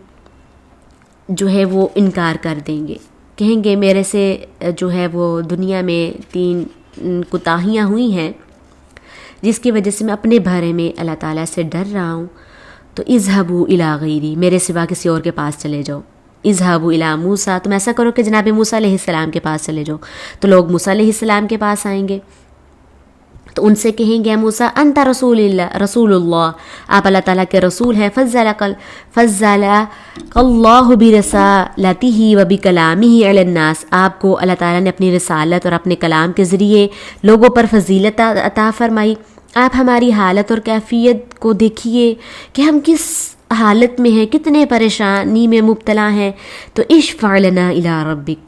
جو ہے وہ انکار کر دیں گے، کہیں گے میرے سے جو ہے وہ دنیا میں 3 کوتاہیاں ہوئی ہیں جس کی وجہ سے میں اپنے بارے میں اللہ تعالیٰ سے ڈر رہا ہوں. تو اذهبوا الی غیری، میرے سوا کسی اور کے پاس چلے جاؤ. اذهبوا الی موسیٰ، تم ایسا کرو کہ جناب موسیٰ علیہ السلام کے پاس چلے جاؤ. تو لوگ موسیٰ علیہ السلام کے پاس آئیں گے تو ان سے کہیں گے موسیٰ انت رسول اللہ، آپ اللہ تعالیٰ کے رسول ہیں. فضلک اللہ برسالتہ و بکلامہ علی الناس، آپ کو اللہ تعالیٰ نے اپنی رسالت اور اپنے کلام کے ذریعے لوگوں پر فضیلت عطا فرمائی. آپ ہماری حالت اور کیفیت کو دیکھیے کہ ہم کس حالت میں ہیں، کتنے پریشانی میں مبتلا ہیں. تو اشفع لنا الی ربک،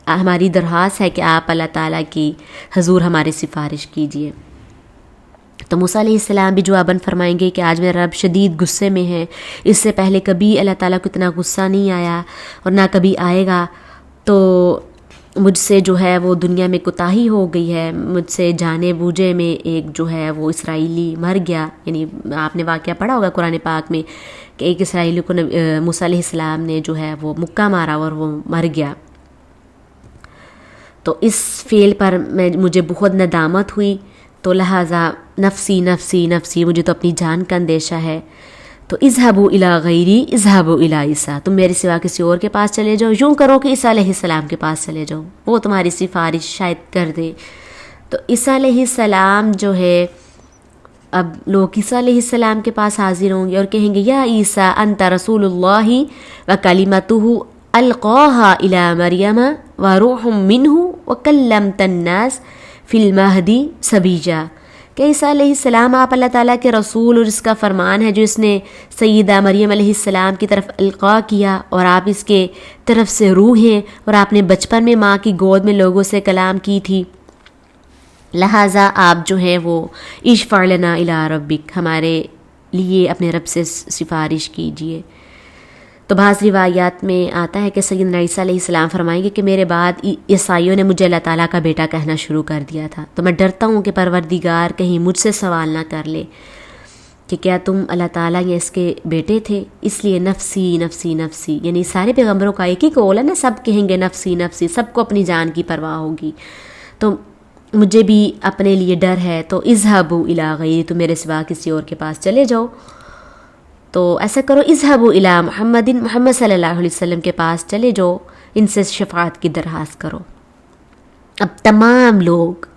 ہماری درخواست ہے کہ آپ اللہ تعالیٰ کی حضور ہماری سفارش کیجیے. تو موسیٰ علیہ السلام بھی جواباً فرمائیں گے کہ آج میرا رب شدید غصے میں ہے، اس سے پہلے کبھی اللہ تعالیٰ کو اتنا غصہ نہیں آیا اور نہ کبھی آئے گا. تو مجھ سے جو ہے وہ دنیا میں کوتاہی ہو گئی ہے، مجھ سے جانے بوجھے میں ایک جو ہے وہ اسرائیلی مر گیا. یعنی آپ نے واقعہ پڑھا ہوگا قرآن پاک میں کہ ایک اسرائیلی کو موسیٰ علیہ السلام نے جو ہے وہ مکہ مارا اور وہ مر گیا. تو اس فعل پر مجھے بہت ندامت ہوئی، تو لہٰذا نفسی نفسی نفسی، مجھے تو اپنی جان کا اندیشہ ہے. تو اذهبوا الی غیری اذهبوا الی عیسیٰ، تم میرے سوا کسی اور کے پاس چلے جاؤ. یوں کرو کہ عیسیٰ علیہ السلام کے پاس چلے جاؤ، وہ تمہاری سفارش شاید کر دے. تو عیسیٰ علیہ السلام جو ہے، اب لوگ عیسیٰ علیہ السلام کے پاس حاضر ہوں گے اور کہیں گے یا عیسیٰ انت رسول اللہ و کلمتہ القاها الی مریم و روح منہ وکلمت الناس فی المہدی صبیہ، کہ عیسیٰ علیہ السلام آپ اللہ تعالیٰ کے رسول اور اس کا فرمان ہے جو اس نے سیدہ مریم علیہ السلام کی طرف القاء کیا، اور آپ اس کے طرف سے روح ہیں، اور آپ نے بچپن میں ماں کی گود میں لوگوں سے کلام کی تھی. لہٰذا آپ جو ہیں وہ اشفع لنا الی ربک، ہمارے لیے اپنے رب سے سفارش کیجیے. تو بعض روایات میں آتا ہے کہ سیدنا عیسیٰ علیہ السلام فرمائیں گے کہ میرے بعد عیسائیوں نے مجھے اللہ تعالیٰ کا بیٹا کہنا شروع کر دیا تھا، تو میں ڈرتا ہوں کہ پروردگار کہیں مجھ سے سوال نہ کر لے کہ کیا تم اللہ تعالیٰ یا اس کے بیٹے تھے. اس لیے نفسی نفسی نفسی، یعنی سارے پیغمبروں کا ایک ہی قول ہے نا، سب کہیں گے نفسی نفسی، سب کو اپنی جان کی پرواہ ہوگی. تو مجھے بھی اپنے لیے ڈر ہے. تو اذهبوا الی غیری، تو میرے سوا کسی اور کے پاس چلے جاؤ. تو ایسا کرو اذهبوا الی محمد، محمد صلی اللہ علیہ وسلم کے پاس چلے جاؤ، ان سے شفاعت کی درخواست کرو. اب تمام لوگ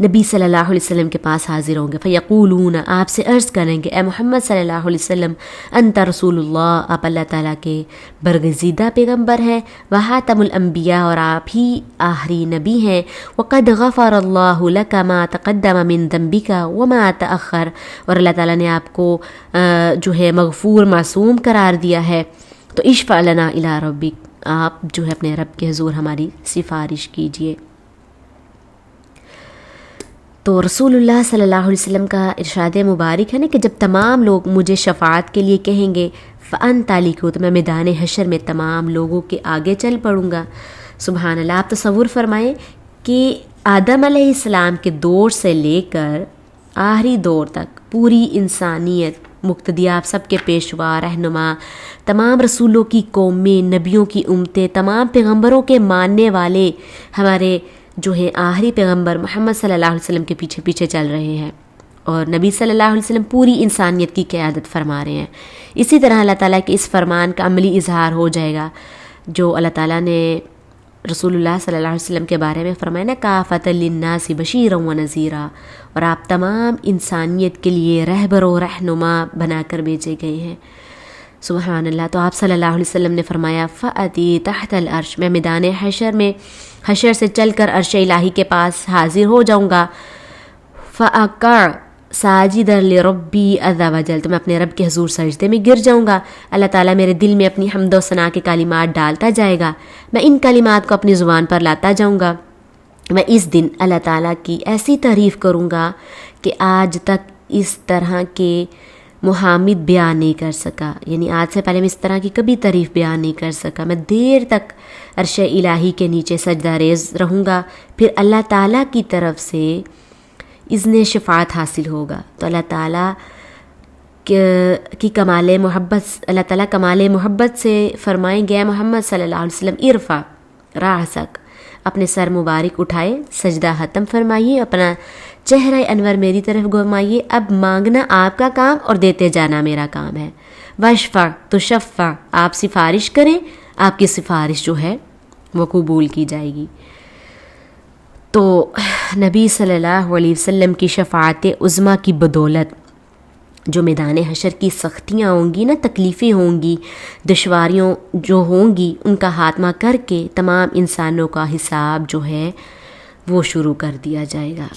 نبی صلی اللہ علیہ وسلم کے پاس حاضر ہوں گے. فیقولون، آپ سے عرض کریں گے اے محمد صلی اللہ علیہ وسلم انت رسول اللہ، آپ اللہ تعالیٰ کے برگزیدہ پیغمبر ہیں، وخاتم الانبیاء، اور آپ ہی آخری نبی ہیں. وقد غفر اللہ لک ما تقدم من ذنبک وما تأخر، اور اللہ تعالیٰ نے آپ کو جو ہے مغفور معصوم قرار دیا ہے. تو اشفع لنا الی ربک، آپ جو ہے اپنے رب کے حضور ہماری سفارش کیجیے. تو رسول اللہ صلی اللہ علیہ وسلم کا ارشاد مبارک ہے نا کہ جب تمام لوگ مجھے شفاعت کے لیے کہیں گے فَأَنْتَ لِكُ، تو میں میدان حشر میں تمام لوگوں کے آگے چل پڑوں گا. سبحان اللہ. آپ تصور فرمائیں کہ آدم علیہ السلام کے دور سے لے کر آخری دور تک پوری انسانیت، مقتدی آپ سب کے پیشوا رہنما، تمام رسولوں کی قومیں، نبیوں کی امتیں، تمام پیغمبروں کے ماننے والے ہمارے جو ہیں آخری پیغمبر محمد صلی اللہ علیہ وسلم کے پیچھے پیچھے چل رہے ہیں، اور نبی صلی اللہ علیہ وسلم پوری انسانیت کی قیادت فرما رہے ہیں. اسی طرح اللہ تعالیٰ کے اس فرمان کا عملی اظہار ہو جائے گا جو اللہ تعالیٰ نے رسول اللہ صلی اللہ علیہ وسلم کے بارے میں فرمایا نا کافۃ للناس بشیرا و نذیرا، اور آپ تمام انسانیت کے لیے رہبر و رہنما بنا کر بھیجے گئے ہیں. سبحان اللہ. تو آپ صلی اللہ علیہ وسلم نے فرمایا فأتی تحت العرش، میں میدان حشر میں حشر سے چل کر عرش الہی کے پاس حاضر ہو جاؤں گا. فأقع ساجدا لربی عز وجل، تو میں اپنے رب کے حضور سجدے میں گر جاؤں گا. اللہ تعالیٰ میرے دل میں اپنی حمد و ثنا کے کلمات ڈالتا جائے گا، میں ان کلمات کو اپنی زبان پر لاتا جاؤں گا. میں اس دن اللہ تعالیٰ کی ایسی تعریف کروں گا کہ آج تک اس طرح کے محامد بیان نہیں کر سکا، یعنی آج سے پہلے میں اس طرح کی کبھی تعریف بیان نہیں کر سکا. میں دیر تک عرش الہی کے نیچے سجدہ ریز رہوں گا. پھر اللہ تعالیٰ کی طرف سے اذن شفاعت حاصل ہوگا. تو اللہ تعالیٰ کی کمال محبت، اللہ تعالیٰ کمال محبت سے فرمائیں گے محمد صلی اللہ علیہ وسلم ارفع راسک، اپنے سر مبارک اٹھائے، سجدہ ختم فرمائیے، اپنا چہرہ انور میری طرف گھمائیے. اب مانگنا آپ کا کام اور دیتے جانا میرا کام ہے. وشفع تشفع، آپ سفارش کریں، آپ کی سفارش جو ہے وہ قبول کی جائے گی. تو نبی صلی اللہ علیہ وسلم کی شفاعت عظمیٰ کی بدولت جو میدان حشر کی سختیاں ہوں گی نا، تکلیفیں ہوں گی، دشواریوں جو ہوں گی، ان کا خاتمہ کر کے تمام انسانوں کا حساب جو ہے وہ شروع کر دیا جائے گا.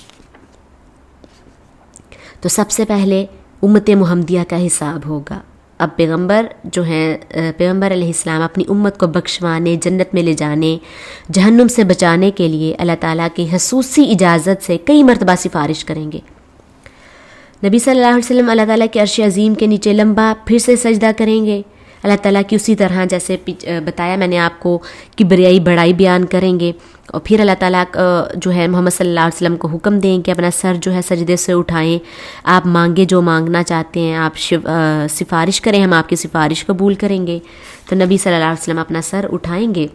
تو سب سے پہلے امت محمدیہ کا حساب ہوگا. اب پیغمبر جو ہیں، پیغمبر علیہ السلام اپنی امت کو بخشوانے، جنت میں لے جانے، جہنم سے بچانے کے لیے اللہ تعالیٰ کی خصوصی اجازت سے کئی مرتبہ سفارش کریں گے. نبی صلی اللہ علیہ وسلم اللہ تعالیٰ کے عرش عظیم کے نیچے لمبا پھر سے سجدہ کریں گے. اللہ تعالیٰ کی اسی طرح جیسے بتایا میں نے آپ کو کبریائی بڑائی بیان کریں گے. اور پھر اللہ تعالیٰ جو ہے محمد صلی اللہ علیہ وسلم کو حکم دیں کہ اپنا سر جو ہے سجدے سے اٹھائیں، آپ مانگے جو مانگنا چاہتے ہیں، آپ سفارش کریں، ہم آپ کی سفارش قبول کریں گے. تو نبی صلی اللہ علیہ وسلم اپنا سر اٹھائیں گے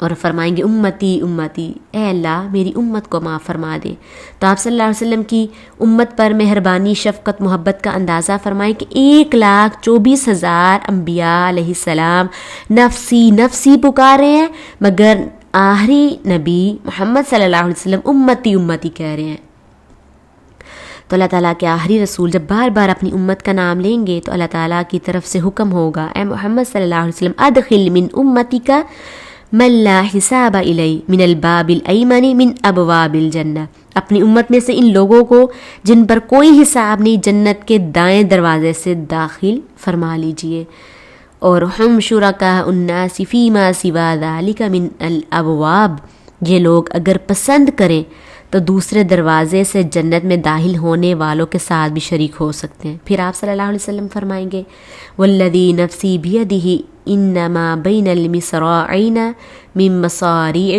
اور فرمائیں گے امتی امتی، اے اللہ میری امت کو معاف فرما دے. تو آپ صلی اللہ علیہ وسلم کی امت پر مہربانی، شفقت، محبت کا اندازہ فرمائیں کہ 1,24,000 انبیاء علیہ السلام نفسی نفسی پکارے ہیں، مگر آخری نبی محمد صلی اللہ علیہ وسلم امتی امتی کہہ رہے ہیں. تو اللہ تعالیٰ کے آخری رسول جب بار بار اپنی امت کا نام لیں گے تو اللہ تعالیٰ کی طرف سے حکم ہوگا، اے محمد صلی اللہ علیہ وسلم ادخل من امتی کا من لا حساب الی من الباب الایمن من ابواب الجنہ، اپنی امت میں سے ان لوگوں کو جن پر کوئی حساب نہیں، جنت کے دائیں دروازے سے داخل فرما لیجئے. اور ہم شرکاء الناس فیما سوا ذلک من الابواب، یہ لوگ اگر پسند کریں تو دوسرے دروازے سے جنت میں داخل ہونے والوں کے ساتھ بھی شریک ہو سکتے ہیں. پھر آپ صلی اللہ علیہ وسلم فرمائیں گے والذی نفسی بیدہ انما بین المصراعین من مصاریع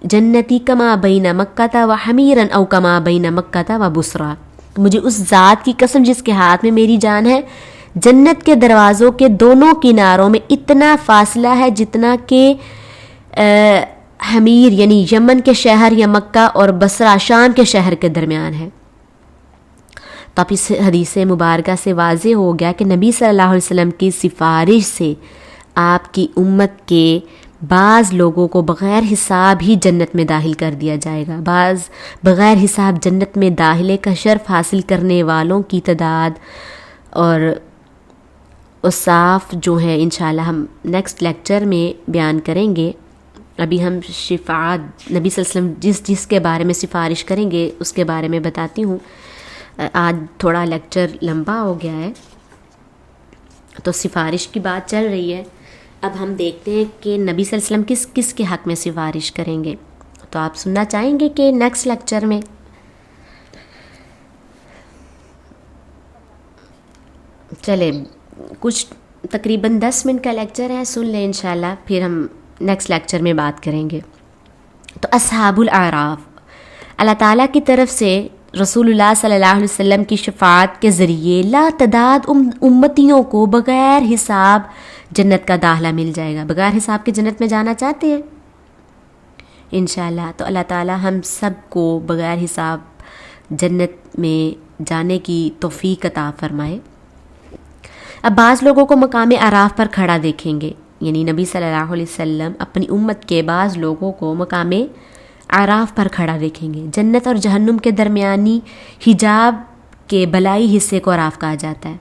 جنتی کما بین مکہ و حمیرا او کما بین مکہ و بصرہ، مجھے اس ذات کی قسم جس کے ہاتھ میں میری جان ہے، جنت کے دروازوں کے دونوں کناروں میں اتنا فاصلہ ہے جتنا کہ حمیر یعنی یمن کے شہر یا مکہ اور بصرہ شام کے شہر کے درمیان ہے. تو اب اس حدیث مبارکہ سے واضح ہو گیا کہ نبی صلی اللہ علیہ وسلم کی سفارش سے آپ کی امت کے بعض لوگوں کو بغیر حساب ہی جنت میں داخل کر دیا جائے گا. بعض بغیر حساب جنت میں داخلے کا شرف حاصل کرنے والوں کی تعداد اور اوصاف جو ہے انشاءاللہ ہم نیکسٹ لیکچر میں بیان کریں گے. ابھی ہم شفاعت نبی صلی اللہ علیہ وسلم جس کے بارے میں سفارش کریں گے اس کے بارے میں بتاتی ہوں. آج تھوڑا لیکچر لمبا ہو گیا ہے تو سفارش کی بات چل رہی ہے. اب ہم دیکھتے ہیں کہ نبی صلی اللہ علیہ وسلم کس کس کے حق میں سفارش کریں گے. تو آپ سننا چاہیں گے کہ نیکسٹ لیکچر میں چلے کچھ تقریباً 10 منٹ کا لیکچر ہے، سن لیں انشاءاللہ، پھر ہم نیکسٹ لیکچر میں بات کریں گے. تو اصحاب الاعراف، اللہ تعالیٰ کی طرف سے رسول اللہ صلی اللہ علیہ وسلم کی شفاعت کے ذریعے لا تعداد امتیوں کو بغیر حساب جنت کا داخلہ مل جائے گا. بغیر حساب کے جنت میں جانا چاہتے ہیں انشاءاللہ؟ تو اللہ تعالیٰ ہم سب کو بغیر حساب جنت میں جانے کی توفیق عطا فرمائے. اب بعض لوگوں کو مقام اعراف پر کھڑا دیکھیں گے، یعنی نبی صلی اللہ علیہ وسلم اپنی امت کے بعض لوگوں کو مقام اعراف پر کھڑا دیکھیں گے. جنت اور جہنم کے درمیانی حجاب کے بلائی حصے کو اعراف کہا جاتا ہے.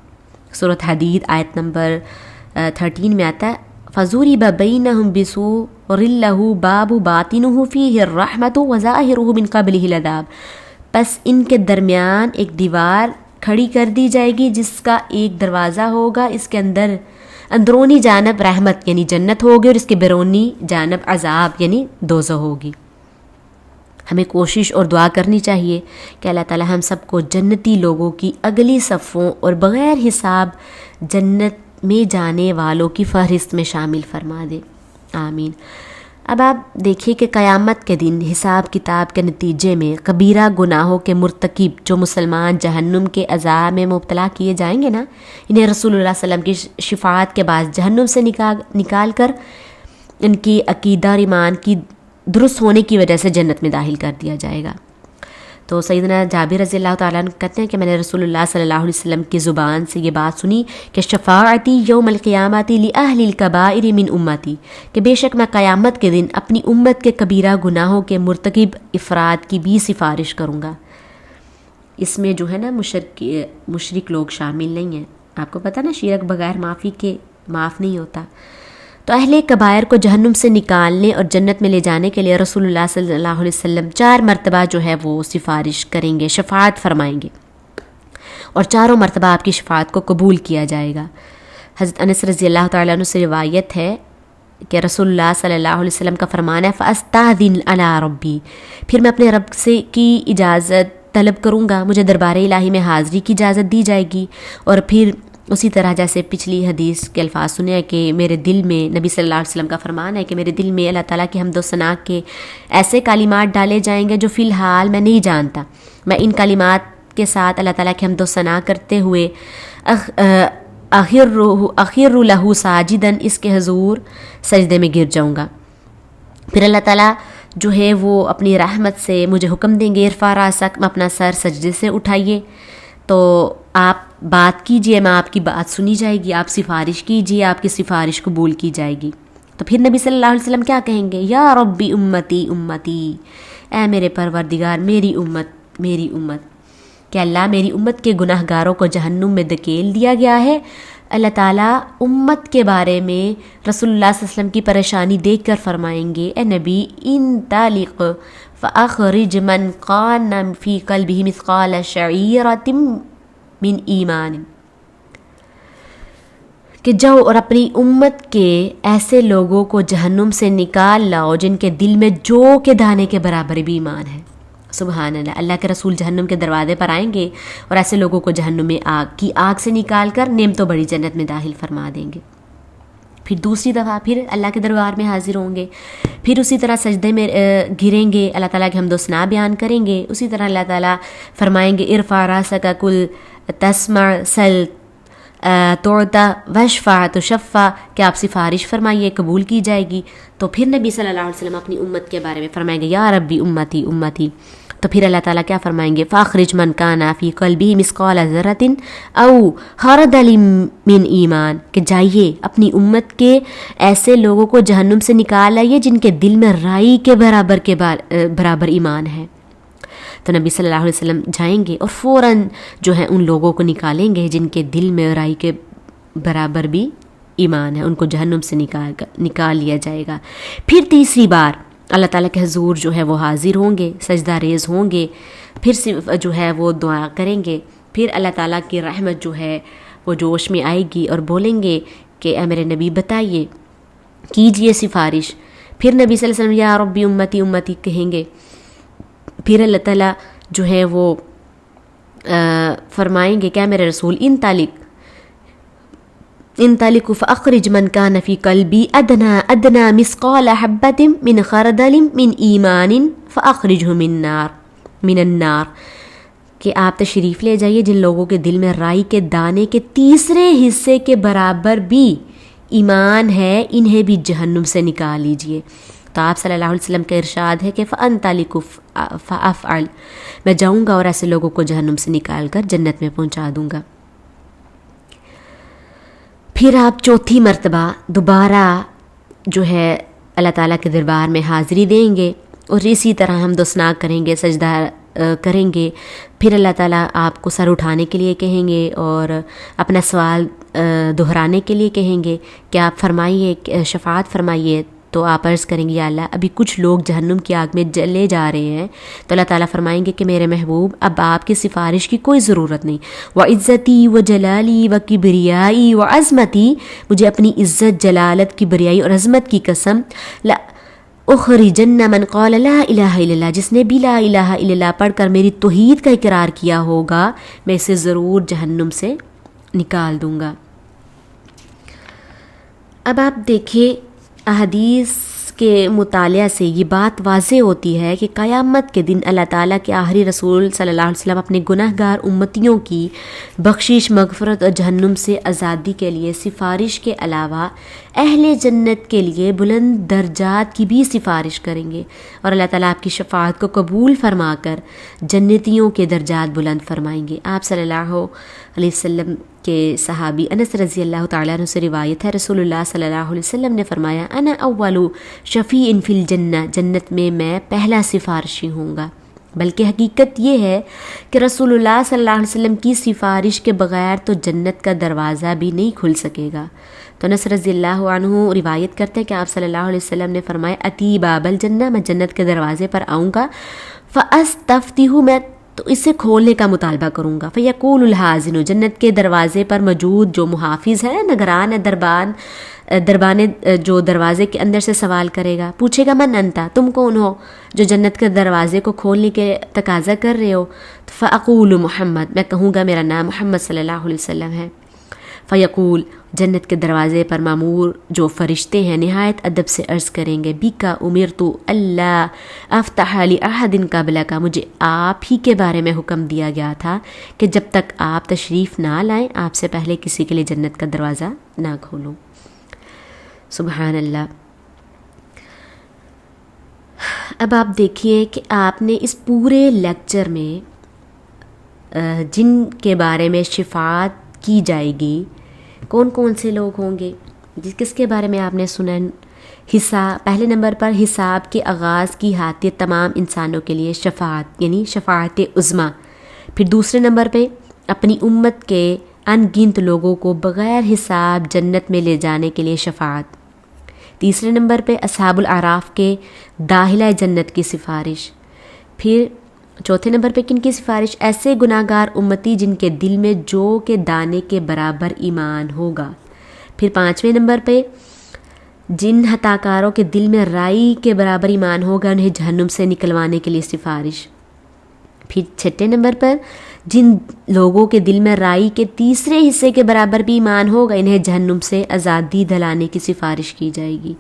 سورۃ حدید آیت نمبر 13 میں آتا ہے فَضُرِبَ بَيْنَهُمْ بِسُورٍ لَهُ بَابٌ بَاطِنُهُ فِيهِ الرَّحْمَةُ وَظَاهِرُهُ مِنْ قَبْلِهِ الْعَذَابُ. پس ان کے درمیان ایک دیوار کھڑی کر دی جائے گی جس کا ایک دروازہ ہوگا، اس کے اندرونی جانب رحمت یعنی جنت ہوگی اور اس کے بیرونی جانب عذاب یعنی دوزخ ہوگی۔ ہمیں کوشش اور دعا کرنی چاہیے کہ اللہ تعالی ہم سب کو جنتی لوگوں کی اگلی صفوں اور بغیر حساب جنت میں جانے والوں کی فہرست میں شامل فرما دے، آمین۔ اب آپ دیکھیے کہ قیامت کے دن حساب کتاب کے نتیجے میں کبیرہ گناہوں کے مرتکب جو مسلمان جہنم کے عذاب میں مبتلا کیے جائیں گے نا، انہیں رسول اللہ صلی اللہ علیہ وسلم کی شفاعت کے بعد جہنم سے نکال کر ان کی عقیدہ اور ایمان کی درست ہونے کی وجہ سے جنت میں داخل کر دیا جائے گا۔ تو سیدنا جابر رضی اللہ تعالیٰ عنہ کہتے ہیں کہ میں نے رسول اللہ صلی اللہ علیہ وسلم کی زبان سے یہ بات سنی کہ شفاعتی یوم القیامت لأہل الکبائر من امتی، کہ بے شک میں قیامت کے دن اپنی امت کے کبیرہ گناہوں کے مرتکب افراد کی بھی سفارش کروں گا۔ اس میں جو ہے نا مشرک لوگ شامل نہیں ہیں، آپ کو پتہ نا شرک بغیر معافی کے معاف نہیں ہوتا۔ تو اہل کبائر کو جہنم سے نکالنے اور جنت میں لے جانے کے لیے رسول اللہ صلی اللہ علیہ وسلم 4 مرتبہ جو ہے وہ سفارش کریں گے، شفاعت فرمائیں گے، اور چاروں مرتبہ آپ کی شفاعت کو قبول کیا جائے گا۔ حضرت انس رضی اللہ تعالیٰ عنہ سے روایت ہے کہ رسول اللہ صلی اللہ علیہ وسلم کا فرمان ہے فَأَسْتَأْذِنُ عَلَىٰ رَبِّي، پھر میں اپنے رب سے کی اجازت طلب کروں گا، مجھے دربار الہی میں حاضری کی اجازت دی جائے گی۔ اور پھر اسی طرح جیسے پچھلی حدیث کے الفاظ سنے ہیں کہ میرے دل میں، نبی صلی اللہ علیہ وسلم کا فرمان ہے کہ میرے دل میں اللہ تعالیٰ کی حمد و ثنا کے ایسے کلمات ڈالے جائیں گے جو فی الحال میں نہیں جانتا، میں ان کلمات کے ساتھ اللہ تعالیٰ کی حمد و ثنا کرتے ہوئے اخر لہ ساجدن، اس کے حضور سجدے میں گر جاؤں گا۔ پھر اللہ تعالیٰ جو ہے وہ اپنی رحمت سے مجھے حکم دیں گے ارفع راسک، میں اپنا سر سجدے سے اٹھائیے، تو آپ بات کیجئے، میں آپ کی بات سنی جائے گی، آپ سفارش کیجئے، آپ کی سفارش قبول کی جائے گی۔ تو پھر نبی صلی اللہ علیہ وسلم کیا کہیں گے؟ یا ربی امتی امتی، اے میرے پروردگار میری امت میری امت، کہ اللہ میری امت کے گناہ گاروں کو جہنم میں دھکیل دیا گیا ہے۔ اللہ تعالیٰ امت کے بارے میں رسول اللہ صلی اللہ علیہ وسلم کی پریشانی دیکھ کر فرمائیں گے اے نبی انطلق فاخرج من کان فی قلبہ مثقال شعیرۃ من ایمان، کہ جاؤ اور اپنی امت کے ایسے لوگوں کو جہنم سے نکال لاؤ جن کے دل میں جو کے دانے کے برابر بھی ایمان ہے۔ سبحان اللہ، اللہ کے رسول جہنم کے دروازے پر آئیں گے اور ایسے لوگوں کو جہنم میں آگ سے نکال کر نعمتوں بڑی جنت میں داخل فرما دیں گے۔ پھر دوسری دفعہ پھر اللہ کے دربار میں حاضر ہوں گے، پھر اسی طرح سجدے میں گریں گے، اللہ تعالیٰ کے حمد و ثنا بیان کریں گے۔ اسی طرح اللہ تعالیٰ فرمائیں گے ارفع راسک کل تسمع سل توڑتا وشفع تشفع، کہ آپ سفارش فرمائیے قبول کی جائے گی۔ تو پھر نبی صلی اللہ علیہ وسلم اپنی امت کے بارے میں فرمائیں گے یا ربی امتی امتی، تو پھر اللہ تعالیٰ کیا فرمائیں گے فاخرج من کان فی قلبہ مثقال ذرۃ او خردل من ایمان، کہ جائیے اپنی امت کے ایسے لوگوں کو جہنم سے نکال آئیے جن کے دل میں رائی کے برابر ایمان ہے۔ تو نبی صلی اللہ علیہ وسلم جائیں گے اور فوراً جو ہے ان لوگوں کو نکالیں گے جن کے دل میں رائی کے برابر بھی ایمان ہے، ان کو جہنم سے نکال لیا جائے گا۔ پھر تیسری بار اللہ تعالیٰ کے حضور جو ہے وہ حاضر ہوں گے، سجدہ ریز ہوں گے، پھر جو ہے وہ دعا کریں گے، پھر اللہ تعالیٰ کی رحمت جو ہے وہ جوش میں آئے گی اور بولیں گے کہ اے میرے نبی بتائیے، کیجئے سفارش۔ پھر نبی صلی اللہ علیہ وسلم یا ربی امتی امتی کہیں گے، پھر اللہ تعالیٰ جو ہے وہ فرمائیں گے کہ میرے رسول انطلق فاخرج من کان فی قلبی ادنا مثقال حبۃ من خردل من ایمان فاخرجہ من النار، کہ آپ تشریف لے جائیے جن لوگوں کے دل میں رائی کے دانے کے تیسرے حصے کے برابر بھی ایمان ہے، انہیں بھی جہنم سے نکال لیجئے۔ تو آپ صلی اللہ علیہ وسلم کا ارشاد ہے کہ فَأَنْطَلِقُ فَأَفْعَلُ، میں جاؤں گا اور ایسے لوگوں کو جہنم سے نکال کر جنت میں پہنچا دوں گا۔ پھر آپ چوتھی مرتبہ دوبارہ جو ہے اللہ تعالیٰ کے دربار میں حاضری دیں گے اور اسی طرح حمد و ثنا کریں گے، سجدہ کریں گے۔ پھر اللہ تعالیٰ آپ کو سر اٹھانے کے لیے کہیں گے اور اپنا سوال دہرانے کے لیے کہیں گے کہ آپ فرمائیے، شفاعت فرمائیے، تو آپ عرض کریں گے یا اللہ ابھی کچھ لوگ جہنم کی آگ میں جلے جا رہے ہیں، تو اللہ تعالیٰ فرمائیں گے کہ میرے محبوب اب آپ کی سفارش کی کوئی ضرورت نہیں، وعزتی وجلالی وکبریائی وعظمتی، مجھے اپنی عزت جلالت کبریائی اور عظمت کی قسم، لا اخرجن من قال لا الہ الا اللہ، جس نے بھی لا الہ الا اللہ پڑھ کر میری توحید کا اقرار کیا ہوگا میں اسے ضرور جہنم سے نکال دوں گا۔ اب آپ دیکھیں احادیث کے مطالعہ سے یہ بات واضح ہوتی ہے کہ قیامت کے دن اللہ تعالیٰ کے آخری رسول صلی اللہ علیہ وسلم اپنے گناہ گار امتیوں کی بخشش، مغفرت اور جہنم سے آزادی کے لیے سفارش کے علاوہ اہل جنت کے لیے بلند درجات کی بھی سفارش کریں گے، اور اللہ تعالیٰ آپ کی شفاعت کو قبول فرما کر جنتیوں کے درجات بلند فرمائیں گے۔ آپ صلی اللہ علیہ وسلم کے صحابی انس رضی اللہ تعالیٰ عنہ سے روایت ہے، رسول اللہ صلی اللہ علیہ وسلم نے فرمایا انا اول شفیع فی الجنہ، جنت میں پہلا سفارشی ہوں گا، بلکہ حقیقت یہ ہے کہ رسول اللہ صلی اللہ علیہ وسلم کی سفارش کے بغیر تو جنت کا دروازہ بھی نہیں کھل سکے گا۔ تو انس رضی اللہ عنہ روایت کرتے ہیں کہ آپ صلی اللہ علیہ وسلم نے فرمایا اتی باب الجنہ، میں جنت کے دروازے پر آؤں گا، فاستفتح، میں تو اسے کھولنے کا مطالبہ کروں گا، فیقول الحاضن، جنت کے دروازے پر موجود جو محافظ ہے، نگران ہے، دربان جو دروازے کے اندر سے سوال کرے گا، پوچھے گا من انتا، تم کون ہو جو جنت کے دروازے کو کھولنے کے تقاضا کر رہے ہو؟ فاقول محمد، میں کہوں گا میرا نام محمد صلی اللہ علیہ وسلم ہے۔ فیقول، جنت کے دروازے پر مامور جو فرشتے ہیں نہایت ادب سے عرض کریں گے بیکا امرت اللہ افتح لاحد قبلک، مجھے آپ ہی کے بارے میں حکم دیا گیا تھا کہ جب تک آپ تشریف نہ لائیں آپ سے پہلے کسی کے لیے جنت کا دروازہ نہ کھولوں۔ سبحان اللہ۔ اب آپ دیکھیے کہ آپ نے اس پورے لیکچر میں جن کے بارے میں شفاعت کی جائے گی کون کون سے لوگ ہوں گے، کس کے بارے میں آپ نے سنا؟ حساب، پہلے نمبر پر حساب کے آغاز کی حیثیت تمام انسانوں کے لیے شفاعت، یعنی شفاعت عظمیٰ۔ پھر دوسرے نمبر پہ اپنی امت کے ان گنت لوگوں کو بغیر حساب جنت میں لے جانے کے لیے شفاعت۔ تیسرے نمبر پہ اصحاب الاعراف کے داخلہ جنت کی سفارش۔ پھر چوتھے نمبر پہ کن کی سفارش؟ ایسے گناہ گار امتی جن کے دل میں جو کے دانے کے برابر ایمان ہوگا۔ پھر پانچویں نمبر پہ جن ہتاکاروں کے دل میں رائی کے برابر ایمان ہوگا انہیں جہنم سے نکلوانے کے لیے سفارش۔ پھر چھٹے نمبر پر جن لوگوں کے دل میں رائی کے تیسرے حصے کے برابر بھی ایمان ہوگا انہیں جہنم سے آزادی دلانے کی سفارش کی جائے گی۔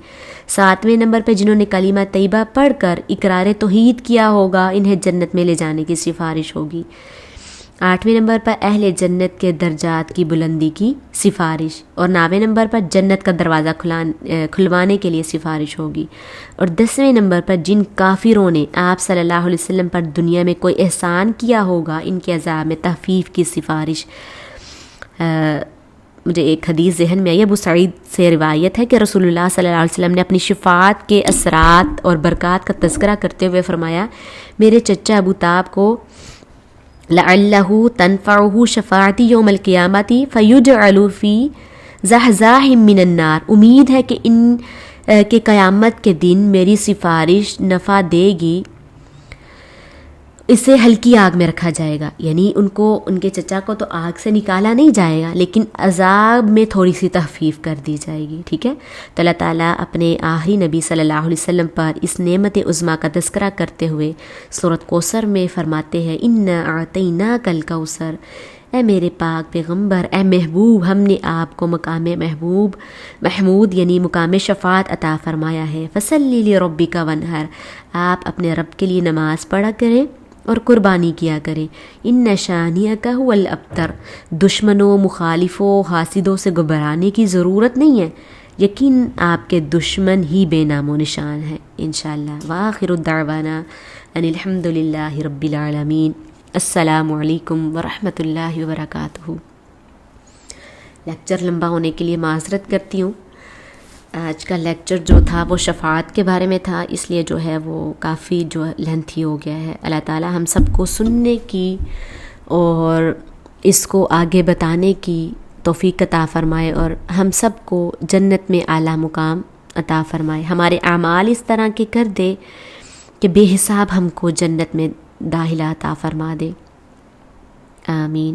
ساتویں نمبر پہ جنہوں نے کلمہ طیبہ پڑھ کر اقرار توحید کیا ہوگا انہیں جنت میں لے جانے کی سفارش ہوگی۔ آٹھویں نمبر پر اہل جنت کے درجات کی بلندی کی سفارش، اور نویں نمبر پر جنت کا دروازہ کھلوانے کے لیے سفارش ہوگی، اور 10ویں نمبر پر جن کافروں نے آپ صلی اللہ علیہ وسلم پر دنیا میں کوئی احسان کیا ہوگا ان کے عذاب میں تخفیف کی سفارش۔ مجھے ایک حدیث ذہن میں آئی، ابو سعید سے روایت ہے کہ رسول اللہ صلی اللہ علیہ وسلم نے اپنی شفاعت کے اثرات اور برکات کا تذکرہ کرتے ہوئے فرمایا میرے چچا ابو طاب کو لعلہ تنفعہ شفاعتی یوم القیامت فیجعل فی زحزاح من النار، امید ہے کہ ان کے قیامت کے دن میری سفارش نفع دے گی، اسے ہلکی آگ میں رکھا جائے گا، یعنی ان کے چچا کو تو آگ سے نکالا نہیں جائے گا لیکن عذاب میں تھوڑی سی تخفیف کر دی جائے گی، ٹھیک ہے۔ تو اللہ تعالیٰ اپنے آخری نبی صلی اللہ علیہ وسلم پر اس نعمت عظمیٰ کا تذکرہ کرتے ہوئے سورۃ کوثر میں فرماتے ہیں انا اعطیناک الکوثر، اے میرے پاک پیغمبر، اے محبوب، ہم نے آپ کو مقام محمود یعنی مقام شفاعت عطا فرمایا ہے، فصلی لربک وانحر، آپ اپنے رب کے لیے نماز پڑھا کریں اور قربانی کیا کریں، ان شانئک ھو الابتر، دشمنوں، مخالفوں، حاسدوں سے گھبرانے کی ضرورت نہیں ہے، یقین آپ کے دشمن ہی بے نام و نشان ہیں انشاءاللہ۔ وآخر دعوانا ان الحمد للہ رب العالمین۔ السلام علیکم ورحمۃ اللہ وبرکاتہ۔ لیکچر لمبا ہونے کے لیے معذرت کرتی ہوں، آج کا لیکچر جو تھا وہ شفاعت کے بارے میں تھا، اس لیے جو ہے وہ کافی جو لینتھی ہو گیا ہے۔ اللہ تعالیٰ ہم سب کو سننے کی اور اس کو آگے بتانے کی توفیق عطا فرمائے اور ہم سب کو جنت میں اعلیٰ مقام عطا فرمائے، ہمارے اعمال اس طرح کے کر دے کہ بے حساب ہم کو جنت میں داخلہ عطا فرما دے، آمین۔